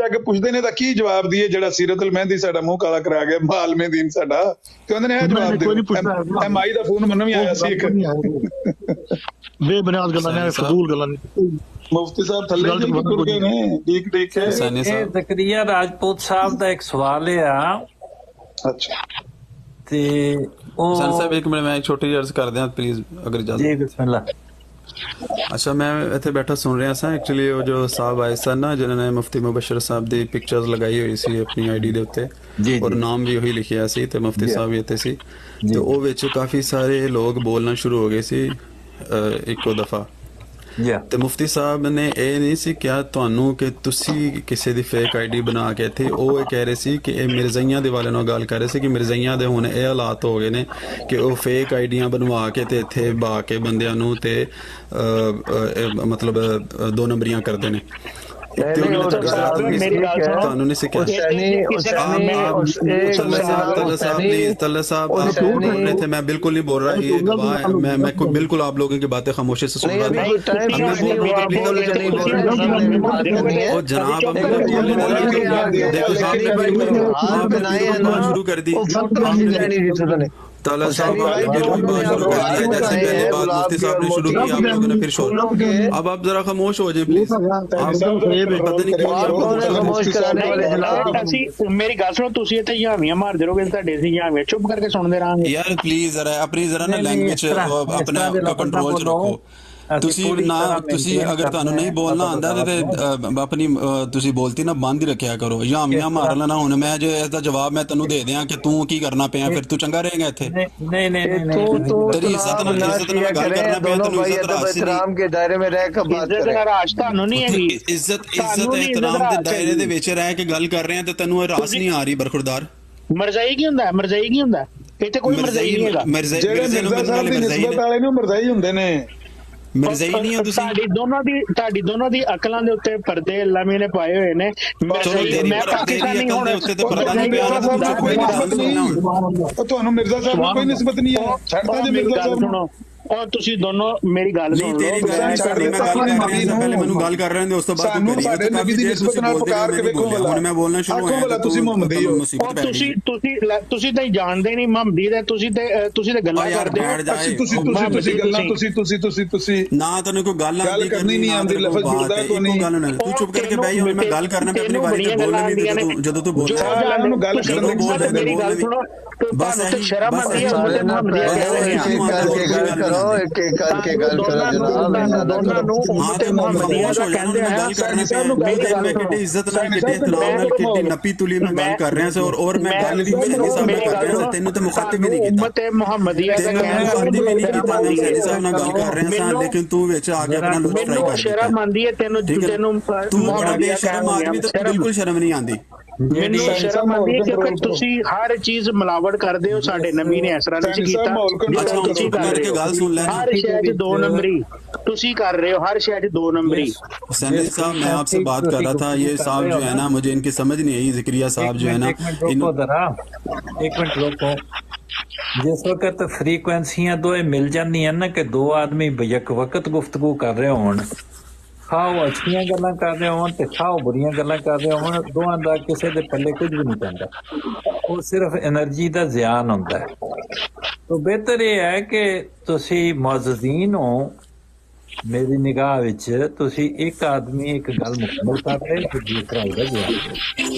ਕੇ ਪੁੱਛਦੇ ਨੇ ਤਾਂ ਕੀ ਜਵਾਬ ਦਈਏ ਜਿਹੜਾ ਸੀਰਤੁਲ ਮਹਿੰਦੀ ਸਾਡਾ ਮੂੰਹ ਕਾਲਾ ਕਰਾ ਗਿਆ, ਮਾਲਮੇ ਦੀਨ ਸਾਡਾ, ਤੇ ਉਹਨੇ ਇਹ ਜਵਾਬ ਦਿਓ। ਮਾਈ ਦਾ ਫੋਨ ਮੈਨੂੰ ਵੀ ਆਇਆ ਸੀ ਇੱਕ, ਬੇਬੁਨਿਆਦ ਗੱਲਾਂ ਨੇ, ਫਜ਼ੂਲ ਗੱਲਾਂ ਨੇ। ਮੁਫਤੀ ਸਾਹਿਬ ਥੱਲੇ ਟੁਰ ਗਏ ਨੇ, ਠੀਕ ਹੈ। ਇਹ ਜ਼ਕਰੀਆ ਰਾਜਪੂਤ ਸਾਹਿਬ ਦਾ ਇੱਕ ਸਵਾਲ ਆ। ਅੱਛਾ, ਤੇ ਉਹ ਸਾਹਿਬ ਇੱਕ ਮਿੰਟ ਮੈਂ ਛੋਟੀ ਜਿਹੀ ਅਰਜ਼ ਕਰ ਦਿਆਂ ਪਲੀਜ਼, ਅਗਰ ਇਜਾਜ਼ਤ। ਜੀ ਬਿਸਮਿਲ੍ਲਾ। ਅੱਛਾ ਮੈਂ ਇੱਥੇ ਬੈਠਾ ਸੁਣ ਰਿਹਾ ਸਾਂ ਐਕਚੁਅਲੀ ਉਹ ਜੋ ਸਾਹਿਬ ਆਏ ਸਨ ਨਾ ਜਿਨ੍ਹਾਂ ਨੇ ਮੁਫਤੀ ਮੁਬਸ਼ਰ ਸਾਹਿਬ ਦੀ ਪਿਕਚਰਸ ਲਗਾਈ ਹੋਈ ਸੀ ਆਪਣੀ ਆਈਡੀ ਦੇ ਉੱਤੇ ਔਰ ਨਾਮ ਵੀ ਉਹੀ ਲਿਖਿਆ ਸੀ ਤੇ ਮੁਫਤੀ ਸਾਹਿਬ ਵੀ ਇੱਥੇ ਸੀ ਤੇ ਉਹ ਵਿੱਚ ਕਾਫੀ ਸਾਰੇ ਲੋਕ ਬੋਲਣਾ ਸ਼ੁਰੂ ਹੋ ਗਏ ਸੀ ਇੱਕੋ ਦਫਾ ਤੇ ਮੁਫਤੀ ਸਾਹਿਬ ਨੇ ਇਹ ਨਹੀਂ ਸੀ ਕਿਹਾ ਤੁਹਾਨੂੰ ਕਿ ਤੁਸੀਂ ਕਿਸੇ ਦੀ ਫੇਕ ਆਈਡੀ ਬਣਾ ਕੇ ਇੱਥੇ ਉਹ ਇਹ ਕਹਿ ਰਹੇ ਸੀ ਕਿ ਇਹ ਮਿਰਜ਼ਈਆਂ ਦੇ ਵਾਲੇ ਨਾਲ ਗੱਲ ਕਰ ਰਹੇ ਸੀ ਕਿ ਮਿਰਜ਼ਈਆਂ ਦੇ ਹੁਣ ਇਹ ਹਾਲਾਤ ਹੋ ਗਏ ਨੇ ਕਿ ਉਹ ਫੇਕ ਆਈਡੀਆਂ ਬਣਵਾ ਕੇ ਤੇ ਇੱਥੇ ਬਾ ਕੇ ਬੰਦਿਆਂ ਨੂੰ ਤੇ ਮਤਲਬ 2 ਨੰਬਰੀਆਂ ਕਰਦੇ ਨੇ ਤੁਹਾਨੂੰ ਨਹੀਂ ਸਿੱਖਿਆ तल्ला साहब आप बोल रहे थे मैं बिल्कुल नहीं बोल रहा ये मैं बिल्कुल आप लोगों की बातें खामोशी से सुन रहा था जनाब शुरू कर दी ताला साहब आपने वही बात शुरू कर दी है जैसे पहले बात मुफ्ती साहब ने शुरू की आप लोगों ने फिर शोर अब आप जरा खामोश हो जाए प्लीज पता नहीं क्यों मेरी गल सुनो तुसी इत्थे झामियां मारदे रहोगे तुहाडे ਅਸੀਂ झामियां चुप करके सुनदे रहांगे यार प्लीज जरा अपनी जरा ना लैंग्वेज अपना कंट्रोल च रखो ਤੁਸੀਂ ਅਗਰ ਤੁਹਾਨੂੰ ਨਹੀਂ ਬੋਲਣਾ ਆਂਦਾ ਤੇ ਆਪਣੀ ਤੁਸੀਂ ਬੋਲਤੀ ਨਾ ਬੰਦ ਹੀ ਰੱਖਿਆ ਕਰੋ ਝਾਮੀਆਂ ਮਾਰ ਲੈਣਾ ਹੁਣ ਮੈਂ ਜੇ ਇਸ ਦਾ ਜਵਾਬ ਮੈਂ ਤੈਨੂੰ ਦੇ ਦਿਆਂ ਕਿ ਤੂੰ ਕੀ ਕਰਨਾ ਪਿਆ ਫਿਰ ਤੂੰ ਚੰਗਾ ਰਹੇਗਾ ਇੱਥੇ नहीं ਤੇਰੀ ਇੱਜ਼ਤ ਨਾਲ ਗੱਲ ਕਰਨਾ ਪਿਆ ਤੈਨੂੰ इस्लाम के दायरे में रहकर बात करें ਰਾਜ ਤੁਹਾਨੂੰ ਨਹੀਂ ਹੈਗੀ ਇੱਜ਼ਤ ਇhtਰਾਮ ਦੇ ਦਾਇਰੇ ਦੇ ਵਿੱਚ ਰਹਿ ਕੇ ਗੱਲ ਕਰ ਰਹੇ ਆ ਤੇ ਤੈਨੂੰ ਇਹ ਰਾਸ ਨਹੀਂ ਆ ਰਹੀ ਬਰਖੁਰਦਾਰ ਮਰਜ਼ਾਈ ਕੀ ਹੁੰਦਾ ਮਰਜ਼ਾਈ ਕੀ ਹੁੰਦਾ ਇੱਥੇ ਕੋਈ ਮਰਜ਼ਾਈ ਨਹੀਂ ਹੈਗਾ ਜਿਹੜੇ ਮਿਰਜ਼ਾ ਸਾਹਿਬ ਦੀ ਨਿਸਬਤ ਵਾਲੇ ਨੂੰ ਮਰਜ਼ਾਈ ਹੁੰਦੇ ਨੇ ਮਿਰਜ਼ਾਈ ਨਹੀਂ ਆ ਤੁਸੀਂ ਤੁਹਾਡੀ ਦੋਨਾਂ ਦੀ ਅਕਲਾਂ ਦੇ ਉੱਤੇ ਪਰਦੇ ਅੱਲਾਹ ਨੇ ਪਾਏ ਹੋਏ ਨੇ ਮੈਂ ਪਾਕਿਸਤਾਨੀ ਹੁਣ ਤੁਹਾਨੂੰ ਮਿਰਜ਼ਾ ਸਾਹਿਬ ਨਾਲ ਕੋਈ ਨਿਸਬਤ ਨਹੀਂ ਹੈ ਛੱਡਦਾ ਜੇ ਮਿਰਜ਼ਾ ਸਾਹਿਬ ਨੂੰ ਔਰ ਤੁਸੀਂ ਦੋਨੋਂ ਮੇਰੀ ਗੱਲ ਸੁਣੋ ਤੇਰੀ ਗੱਲ ਨਹੀਂ ਕਰਨੀ ਮੈਂ ਗੱਲ ਕਰ ਰਿਹਾ ਸੀ ਪਹਿਲੇ ਮੈਨੂੰ ਗੱਲ ਕਰ ਰਹੇ ਨੇ ਉਸ ਤੋਂ ਬਾਅਦ ਸਾਨੂੰ ਸਾਡੇ ਨਬੀ ਦੀ ਨਿਸਬਤ ਨਾਲ ਪੁਕਾਰ ਕੇ ਵੇਖੋ ਹੁਣ ਮੈਂ ਬੋਲਣਾ ਸ਼ੁਰੂ ਹੋਇਆ ਤੁਸੀਂ ਮੁਹੰਮਦੀ ਹੋ ਤੁਸੀਂ ਤਾਂ ਜਾਣਦੇ ਨਹੀਂ ਮੁਹੰਮਦੀ ਦੇ ਤੁਸੀਂ ਤੇ ਗੱਲਾਂ ਕਰਦੇ ਹੋ ਤੁਸੀਂ ਨਾ ਤੈਨੂੰ ਕੋਈ ਗੱਲ ਕਰਨੀ ਨਹੀਂ ਆਉਂਦੀ ਲਫ਼ਜ਼ ਜੁੜਦਾ ਕੋਈ ਨਹੀਂ ਗੱਲ ਨਾ ਤੂੰ ਚੁੱਪ ਕਰਕੇ ਬਹਿ ਜਾ ਮੈਂ ਗੱਲ ਕਰਨਾ ਮੈਂ ਆਪਣੀ ਵਾਰੀ ਤੇ ਬੋਲਣਾ ਨਹੀਂ ਜਦੋਂ ਤੂੰ ਬੋਲ ਉਹਨੂੰ ਗੱਲ ਕਰਨ ਦੀ ਮੇਰੀ ਗੱਲ ਸੁਣੋ ਬਸ ਸ਼ਰਮ ਆਉਂਦੀ ਹੈ ਮੁਹੰਮਦੀ करके गल करो एक करके गल करो जनाब ਦੋਨਾਂ ਨੂੰ ਉਮਤ ਮੁਹੰਮਦੀਆ ਦਾ ਕਹਿੰਦੇ ਆ ਕਿੱਡੀ ਇੱਜ਼ਤ ਨਾਲ ਕਿੱਡੀ ਇhtਰਾਮ ਨਾਲ ਕਿੱਡੀ ਨਪੀ ਤੁਲੀ ਮੈਂ ਗੱਲ ਕਰ ਰਿਹਾ ਸੀ ਔਰ ਮੈਂ ਗੱਲ ਵੀ ਸੈਣੀ ਸਾਹਿਬ ਨਾਲ ਕਰ ਰਿਹਾ ਸੀ ਤੈਨੂੰ ਤੇ ਮੁਖਾਤਬ ਹੀ ਨਹੀਂ ਕੀਤਾ ਉਮਤ ਮੁਹੰਮਦੀਆ ਦਾ ਕਹਿੰਦੇ ਵੀ ਨਹੀਂ ਕੀਤਾ ਮੈਂ ਸੈਣੀ ਸਾਹਿਬ ਨਾਲ ਗੱਲ ਕਰ ਰਿਹਾ ਸਾਂ ਲੇਕਿਨ ਤੂੰ ਵਿੱਚ ਆ ਕੇ ਆਪਣਾ ਲੁੱਚ ਟਰਾਈ ਕਰ ਸ਼ਰਮ ਆਉਂਦੀ ਹੈ ਤੈਨੂੰ ਤੂੰ ਬੜਾ ਬੇਸ਼ਰਮ ਆਦਮੀ ਤੇ ਬਿਲਕੁਲ ਸ਼ਰਮ ਨਹੀਂ ਆਉਂਦੀ ਮੈਨੂੰ ਸ਼ਰਮ ਆਉਂਦੀ ਹੈ ਕਿ ਤੁਸੀਂ ਹਰ ਚੀਜ਼ ਮਿਲਾਵਟ ਕਰਦੇ ਹੋ ਸਾਡੇ ਨਬੀ ਨੇ ਇਸ ਤਰ੍ਹਾਂ ਨਹੀਂ ਕੀਤਾ ਤੁਸੀਂ ਕਰ ਰਹੇ ਹੋ हर शहर 2 नंबरी तुसी कर रहे हो हर शहर 2 नंबरी सैनी साहब मैं आपसे बात कर रहा था ये साहब जो है ना मुझे इनकी समझ नहीं आई जिक्रिया साहब जो है ना एक मिनट रोको जिस वक्त फ्रीक्वेंसियां दो मिल जांदियां ना कि 2 आदमी एक वक्त गुफ्तगू कर रहे होण खाओ अच्छियां गल्लां कर रहे होण ते खाओ बुरियां गल्लां कर रहे होण दोवां दा किसी दे पल्ले कुछ भी नहीं पैंदा वो सिर्फ एनर्जी दा ज़ियान हुंदा है तो बेहतर ये है कि तुसी मुअज़्ज़िज़ीन हो मेरी निगाह विच तुसी एक आदमी एक गल मुकम्मल कर रहे तो दूसरा उहदा जवाब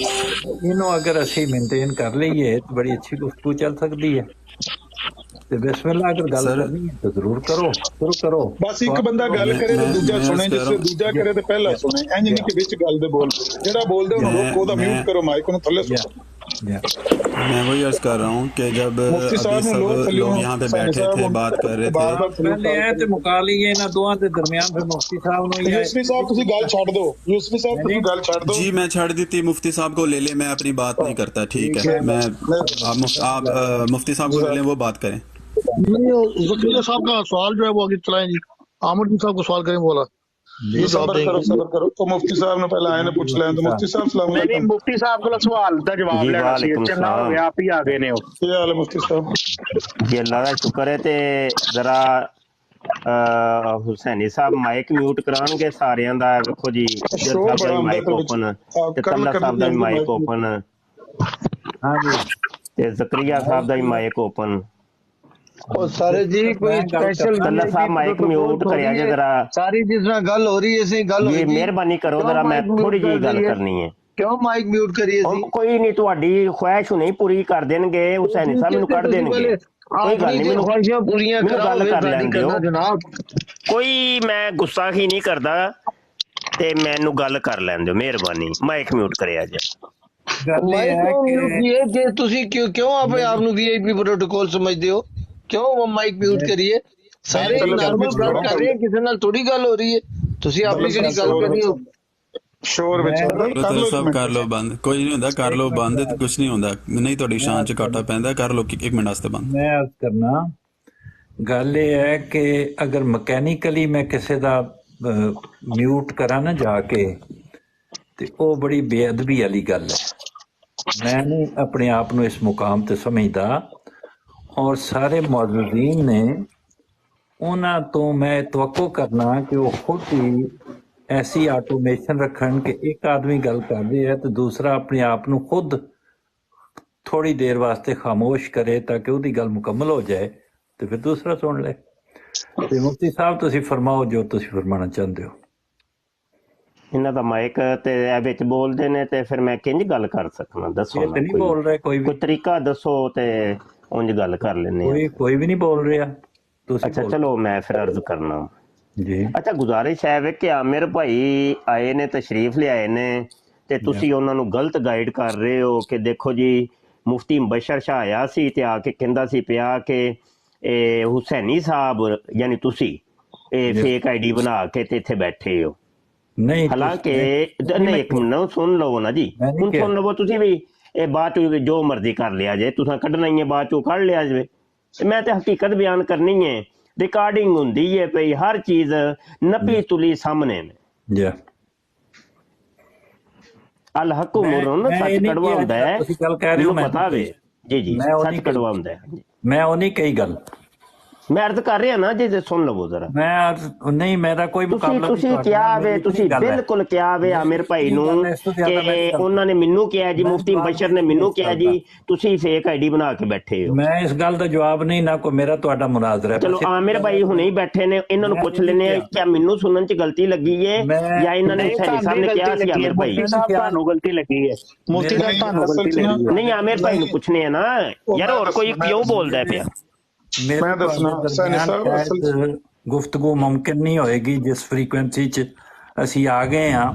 इन्हों अगर असी मेनटेन कर लईए तो बड़ी अच्छी गुफ्तगू चल सकती है ते बिस्मिल्लाह अगर गल करनी है तो जरूर करो शुरू करो बस एक बंदा गल करे तो दूजा सुने जिससे दूजा करे तो पहला सुने इंज नहीं कि विच गल दे बोल जेड़ा बोल दे उन्हें रोको दा म्यूट करो माइक को थल्ले सुनो मैं वही अर्ज कर रहा हूँ कि जब अभी सब लोग यहाँ पे बैठे थे बात कर रहे थे पहले है ते मुका लिए इन्हां दोवां दे दरमियान फिर मुफ्ती साहब नु यूसुफी साहब तुसी गल छड़ दो यूसुफी साहब तुसी गल छड़ दो जी मैं छड़ दी थी मुफ्ती साहब को ले ले मैं अपनी बात नहीं करता ठीक है मैं आप मुफ्ती साहब को ले लें वो बात करें ज़करिया साहब का सवाल जो है वो आगे चलाएं जी आमिर साहब को सवाल करें बोला सबर करो तो मुफ्ती साहब ने पहले आए ने पूछ लें तो मुफ्ती साहब सलाम नहीं मुफ्ती साहब को सवाल दा जवाब लेना सी चंगा हो गया आप ही आ गए ने क्या हाल है मुफ्ती साहब जी अल्लाह दा शुक्र है ते जरा हुसैनी साहब माइक म्यूट करांगे सारियां दा देखो जी जज साहब दा माइक ओपन ते तल्ला साहब दा माइक ओपन हां जी ते ज़करिया साहब दा माइक ओपन और सारे जी कोई स्पेशल तल्ला साहब माइक म्यूट करिया जे जरा सारी जिस तरह गल हो रही है ऐसे गल ये मेहरबानी करो जरा मैं थोड़ी जी गल करनी है क्यों माइक म्यूट करिए कोई नहीं ਤੁਹਾਡੀ ख्वाहिश नहीं पूरी कर देंगे हुसैनी साहब ਨੂੰ ਕੱਢ देंगे ਕੋਈ ਗੱਲ ਨਹੀਂ, ਮੈਨੂੰ ख्वाहिशां पूरियां ਮੈਨੂੰ कराओ ਗੱਲ फिर ਕਰ साडी ਲੈਣ ਦਿਓ। करना जनाब। ਕੋਈ ਮੈਂ ਗੁੱਸਾਖੀ ਨਹੀਂ ਕਰਦਾ ਤੇ ਮੈਨੂੰ ਗੱਲ ਕਰ ਲੈਣ ਦਿਓ, ਮਿਹਰਬਾਨੀ। ਮਾਈਕ ਮਿਊਟ ਕਰਿਆ ਜੇ। माइक म्यूट किए कि तुसी क्यों अपने आप नु वीआईपी प्रोटोकॉल समझदे हो? क्यों वो माइक म्यूट करिए? सारे नॉर्मल गल कर रहे हैं, किसी नाल थोड़ी गल हो रही है। तुसी अपनी जेडी गल कर रहे हो ਸ਼ੋਰ ਵਿੱਚ ਬ੍ਰਦਰ ਸਾਹਿਬ ਕਰ ਲਓ ਬੰਦ, ਕੋਈ ਨਹੀਂ ਹੁੰਦਾ, ਕਰ ਲਓ ਬੰਦ ਤੇ ਕੁਝ ਨਹੀਂ ਹੁੰਦਾ, ਨਹੀਂ ਤੁਹਾਡੀ ਸ਼ਾਨ ਚ ਘਾਟਾ ਪੈਂਦਾ, ਕਰ ਲਓ 1 ਮਿੰਟ ਵਾਸਤੇ ਬੰਦ। ਮੈਂ ਅਰਜ਼ ਕਰਨਾ, ਗੱਲ ਇਹ ਹੈ ਕਿ ਅਗਰ ਮਕੈਨੀਕਲੀ ਮੈਂ ਕਿਸੇ ਦਾ ਮਿਊਟ ਕਰਾਂ ਨਾ ਜਾ ਕੇ, ਤੇ ਉਹ ਬੜੀ ਬੇਅਦਬੀ ਵਾਲੀ ਗੱਲ ਹੈ। ਮੈਂ ਨਹੀਂ ਆਪਣੇ ਆਪ ਨੂੰ ਇਸ ਮੁਕਾਮ ਤੇ ਸਮਝਦਾ, ਔਰ ਸਾਰੇ ਮੌਜੂਦੀਨ ਨੇ ਉਹਨਾਂ ਤੋਂ ਮੈਂ ਤਵੱਕੋ ਕਰਨਾ ਕਿ ਉਹ ਖੁਦ ਹੀ ਐਸੀ ਆਟੋਮੇਸ਼ਨ ਰੱਖਣ ਕਿ ਇੱਕ ਆਦਮੀ ਗੱਲ ਕਰ ਰਿਹਾ ਹੈ ਤੇ ਦੂਸਰਾ ਆਪਣੇ ਆਪ ਨੂੰ ਖੁਦ ਥੋੜੀ ਦੇਰ ਵਾਸਤੇ ਖਾਮੋਸ਼ ਕਰੇ ਤਾਂ ਕਿ ਉਹਦੀ ਗੱਲ ਮੁਕੰਮਲ ਹੋ ਜਾਏ ਤੇ ਫਿਰ ਦੂਸਰਾ ਸੁਣ ਲੈ। ਤੇ ਮੁਫਤੀ ਸਾਹਿਬ ਤੁਸੀਂ ਫਰਮਾਓ ਜੋ ਤੁਸੀਂ ਫਰਮਾਉਣਾ ਚਾਹੁੰਦੇ ਹੋ। ਇਹਨਾਂ ਦਾ ਮਾਈਕ ਤੇ ਇਹ ਵਿੱਚ ਬੋਲਦੇ ਨੇ ਤੇ ਫਿਰ ਮੈਂ ਕਿੰਜ ਗੱਲ ਕਰ ਸਕਣਾ? ਦੱਸੋ ਇਹ ਤੇ ਨਹੀਂ ਬੋਲ ਰਿਹਾ ਕੋਈ ਵੀ, ਤਰੀਕਾ ਦੱਸੋ ਤੇ ਉਂਝ ਗੱਲ ਕਰ ਲੈਨੇ ਆ। ਕੋਈ ਵੀ ਨਹੀਂ ਬੋਲ ਰਿਹਾ। ਤੁਸੀਂ ਅੱਛਾ ਚਲੋ ਮੈਂ ਫਿਰ ਅਰਜ਼ ਕਰਨਾ ਜੀ। ਅੱਛਾ ਗੁਜ਼ਾਰਿਸ਼ ਹੈ ਵੇ ਕਿ ਆਮਿਰ ਭਾਈ ਆਏ ਨੇ, ਤਸ਼ਰੀਫ ਲਿਆਏ ਨੇ ਤੇ ਤੁਸੀਂ ਉਹਨਾਂ ਨੂੰ ਗਲਤ ਗਾਈਡ ਕਰ ਰਹੇ ਹੋ ਕਿ ਦੇਖੋ ਜੀ ਮੁਫਤੀ ਮੁਬਸ਼ਰ ਸ਼ਾਹ ਆਇਆ ਸੀ ਤੇ ਆ ਕੇ ਕਹਿੰਦਾ ਸੀ ਪਿਆ ਕਿ ਇਹ ਹੁਸੈਨੀ ਸਾਹਿਬ ਯਾਨੀ ਤੁਸੀਂ ਇਹ ਫੇਕ ਆਈਡੀ ਬਣਾ ਕੇ ਤੇ ਇੱਥੇ ਬੈਠੇ ਹੋ। ਨਹੀਂ, ਹਾਲਾਂਕਿ ਨਹੀਂ, ਇੱਕ ਮਿੰਟ ਸੁਣ ਲਵੋ ਨਾ ਜੀ, ਹੁਣ ਸੁਣ ਲਵੋ ਤੁਸੀਂ ਵੀ। ਇਹ ਬਾਅਦ ਚ ਜੋ ਮਰਜ਼ੀ ਕਰ ਲਿਆ ਜੇ, ਤੁਸੀਂ ਕੱਢਣਾ ਹੀ ਹੈ, ਬਾਅਦ ਚੋਂ ਕੱਢ ਲਿਆ ਜਾਵੇ। ਮੈਂ ਤੇ ਹਕੀਕਤ ਬਿਆਨ ਕਰਨੀ ਹੈ, ਰਿਕਾਰਡਿੰਗ ਹੁੰਦੀ ਹੈ ਪਈ, ਹਰ ਚੀਜ਼ ਨਪੀ ਤੁਲੀ ਸਾਹਮਣੇ ਨੇ। ਅਲ ਹਕੁ ਮੁਰਨ, ਸੱਚ ਕੜਵਾ ਹੁੰਦਾ ਹੈ, ਤੁਸੀਂ ਗੱਲ ਕਹਿ ਰਹੇ ਹੋ, ਮੈਨੂੰ ਪਤਾ ਵੇ ਜੀ ਜੀ, ਸੱਚ ਕੜਵਾ ਹੁੰਦਾ ਹੈ। ਮੈਂ ਉਹ ਨਹੀਂ ਕਹੀ ਗੱਲ, ਮੈਂ ਅਰਜ਼ ਕਰ ਰਿਹਾ ਨਾ ਜੀ, ਸੁਣ ਲਵੋ ਜ਼ਰਾ। ਮੈਂ ਨਹੀਂ, ਮੇਰਾ ਕੋਈ ਮੁਕਾਬਲਾ ਤੁਸੀਂ ਕਿਹਾ ਵੇ, ਤੁਸੀਂ ਬਿਲਕੁਲ ਕਿਹਾ ਵੇ ਆਮਿਰ ਭਾਈ ਨੂੰ ਕਿ ਉਹਨਾਂ ਨੇ ਮੈਨੂੰ ਕਿਹਾ ਜੀ, ਮੁਫਤੀ ਮੁਬਸ਼ਰ ਨੇ ਮੈਨੂੰ ਕਿਹਾ ਜੀ ਤੁਸੀਂ ਫੇਕ ਆਈਡੀ ਬਣਾ ਕੇ ਬੈਠੇ ਹੋ। ਮੈਂ ਇਸ ਗੱਲ ਦਾ ਜਵਾਬ ਨਹੀਂ, ਨਾ ਕੋਈ ਮੇਰਾ ਤੁਹਾਡਾ ਮੁਨਾਜ਼ਰਾ। ਚਲੋ ਆਮਿਰ ਭਾਈ ਹੁਣੇ ਹੀ ਬੈਠੇ ਨੇ, ਇਹਨਾਂ ਨੂੰ ਪੁੱਛ ਲੈਨੇ ਆ ਕਿ ਮੈਨੂੰ ਸੁਣਨ ਚ ਗਲਤੀ ਲੱਗੀ ਹੈ ਜਾਂ ਇਹਨਾਂ ਨੇ ਹੁਸੈਨੀ ਸਾਹਿਬ ਨੇ ਕਿਹਾ ਸੀ ਆਮਿਰ ਭਾਈ ਤੁਹਾਨੂੰ ਗਲਤੀ ਲੱਗੀ ਹੈ, ਮੁਫਤੀ ਸਾਹਿਬ ਤੁਹਾਨੂੰ ਗਲਤੀ ਲੱਗੀ ਹੈ। ਨਹੀਂ ਆਮਿਰ ਭਾਈ ਨੂੰ ਪੁੱਛਨੇ ਆ ਨਾ ਯਾਰ, ਹੋਰ ਕੋਈ ਕਿਉਂ ਬੋਲਦਾ ਪਿਆ? ਮੈਂ ਦੱਸਣਾ ਹੁਸੈਨੀ ਸਾਹਿਬ, ਅਸਲ ਗੁਫ਼ਤਗੂ ਮੁਮਕਿਨ ਨਹੀਂ ਹੋਏਗੀ ਜਿਸ ਫ੍ਰੀਕੁਐਂਸੀ ਚ ਅਸੀਂ ਆ ਗਏ ਆ।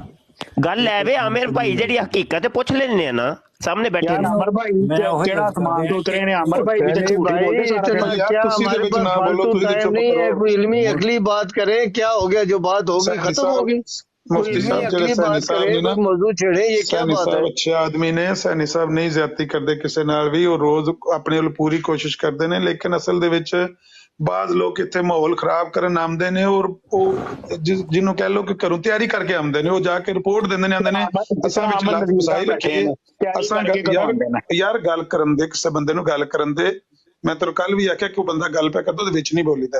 ਗੱਲ ਐ ਵੇ ਆਮਿਰ ਭਾਈ ਜਿਹੜੀ ਹਕੀਕਤ ਪੁੱਛ ਲੈਣੇ ਆ ਨਾ, ਸਾਹਮਣੇ बैठे हैं अमर भाई, केड़ा समान तो उतरे ने अमर भाई भी तो झूठ बोलते सारे। क्या हमारे पास फालतू टाइम नहीं है, कोई इल्मी अगली बात करें। क्या हो गया, जो बात होगी खत्म होगी। मुफ्ती साहब ਜਿਹੜੇ ਸੈਣੀ ਸਾਹਿਬ ਨੇ ਨਾ मौजूद छेड़े, ये क्या ਸੈਣੀ बात है? ਸਾਹਿਬ ਅੱਛੇ ਆਦਮੀ ਨੇ, ਸੈਣੀ ਸਾਹਿਬ ਨਹੀਂ ਜ਼ਿਆਦਤੀ ਕਰਦੇ ਕਿਸੇ ਨਾਲ ਵੀ, ਉਹ ਰੋਜ਼ ਆਪਣੇ ਵੱਲ ਪੂਰੀ ਕੋਸ਼ਿਸ਼ ਕਰਦੇ ਨੇ, ਲੇਕਿਨ ਅਸਲ ਦੇ ਵਿੱਚ ਬਾਜ਼ ਲੋਕ ਇੱਥੇ ਮਾਹੌਲ ਖਰਾਬ ਕਰਨ ਆਉਂਦੇ ਨੇ, ਔਰ ਉਹ ਜਿਹਨੂੰ ਕਹਿ ਲਓ ਕਿ ਘਰੋਂ ਤਿਆਰੀ ਕਰਕੇ ਆਉਂਦੇ ਨੇ, ਉਹ ਜਾ ਕੇ ਰਿਪੋਰਟ ਦਿੰਦੇ ਨੇ, ਆਉਂਦੇ ਨੇ ਅਸਾਂ ਵਿੱਚ ਲੱਤ ਫਸਾਈ ਰੱਖੀ ਹੈ। ਅਸਾਂ ਯਾਰ ਗੱਲ ਕਰਨ ਦੇ, ਕਿਸੇ ਬੰਦੇ ਨੂੰ ਗੱਲ ਕਰਨ ਦੇ। ਮੈਂ ਤੈਨੂੰ ਕੱਲ ਵੀ ਆਖਿਆ ਕਿ ਉਹ ਬੰਦਾ ਗੱਲ ਪਿਆ ਕਰਦਾ, ਉਹਦੇ ਵਿੱਚ ਨਹੀਂ ਬੋਲੀਦਾ।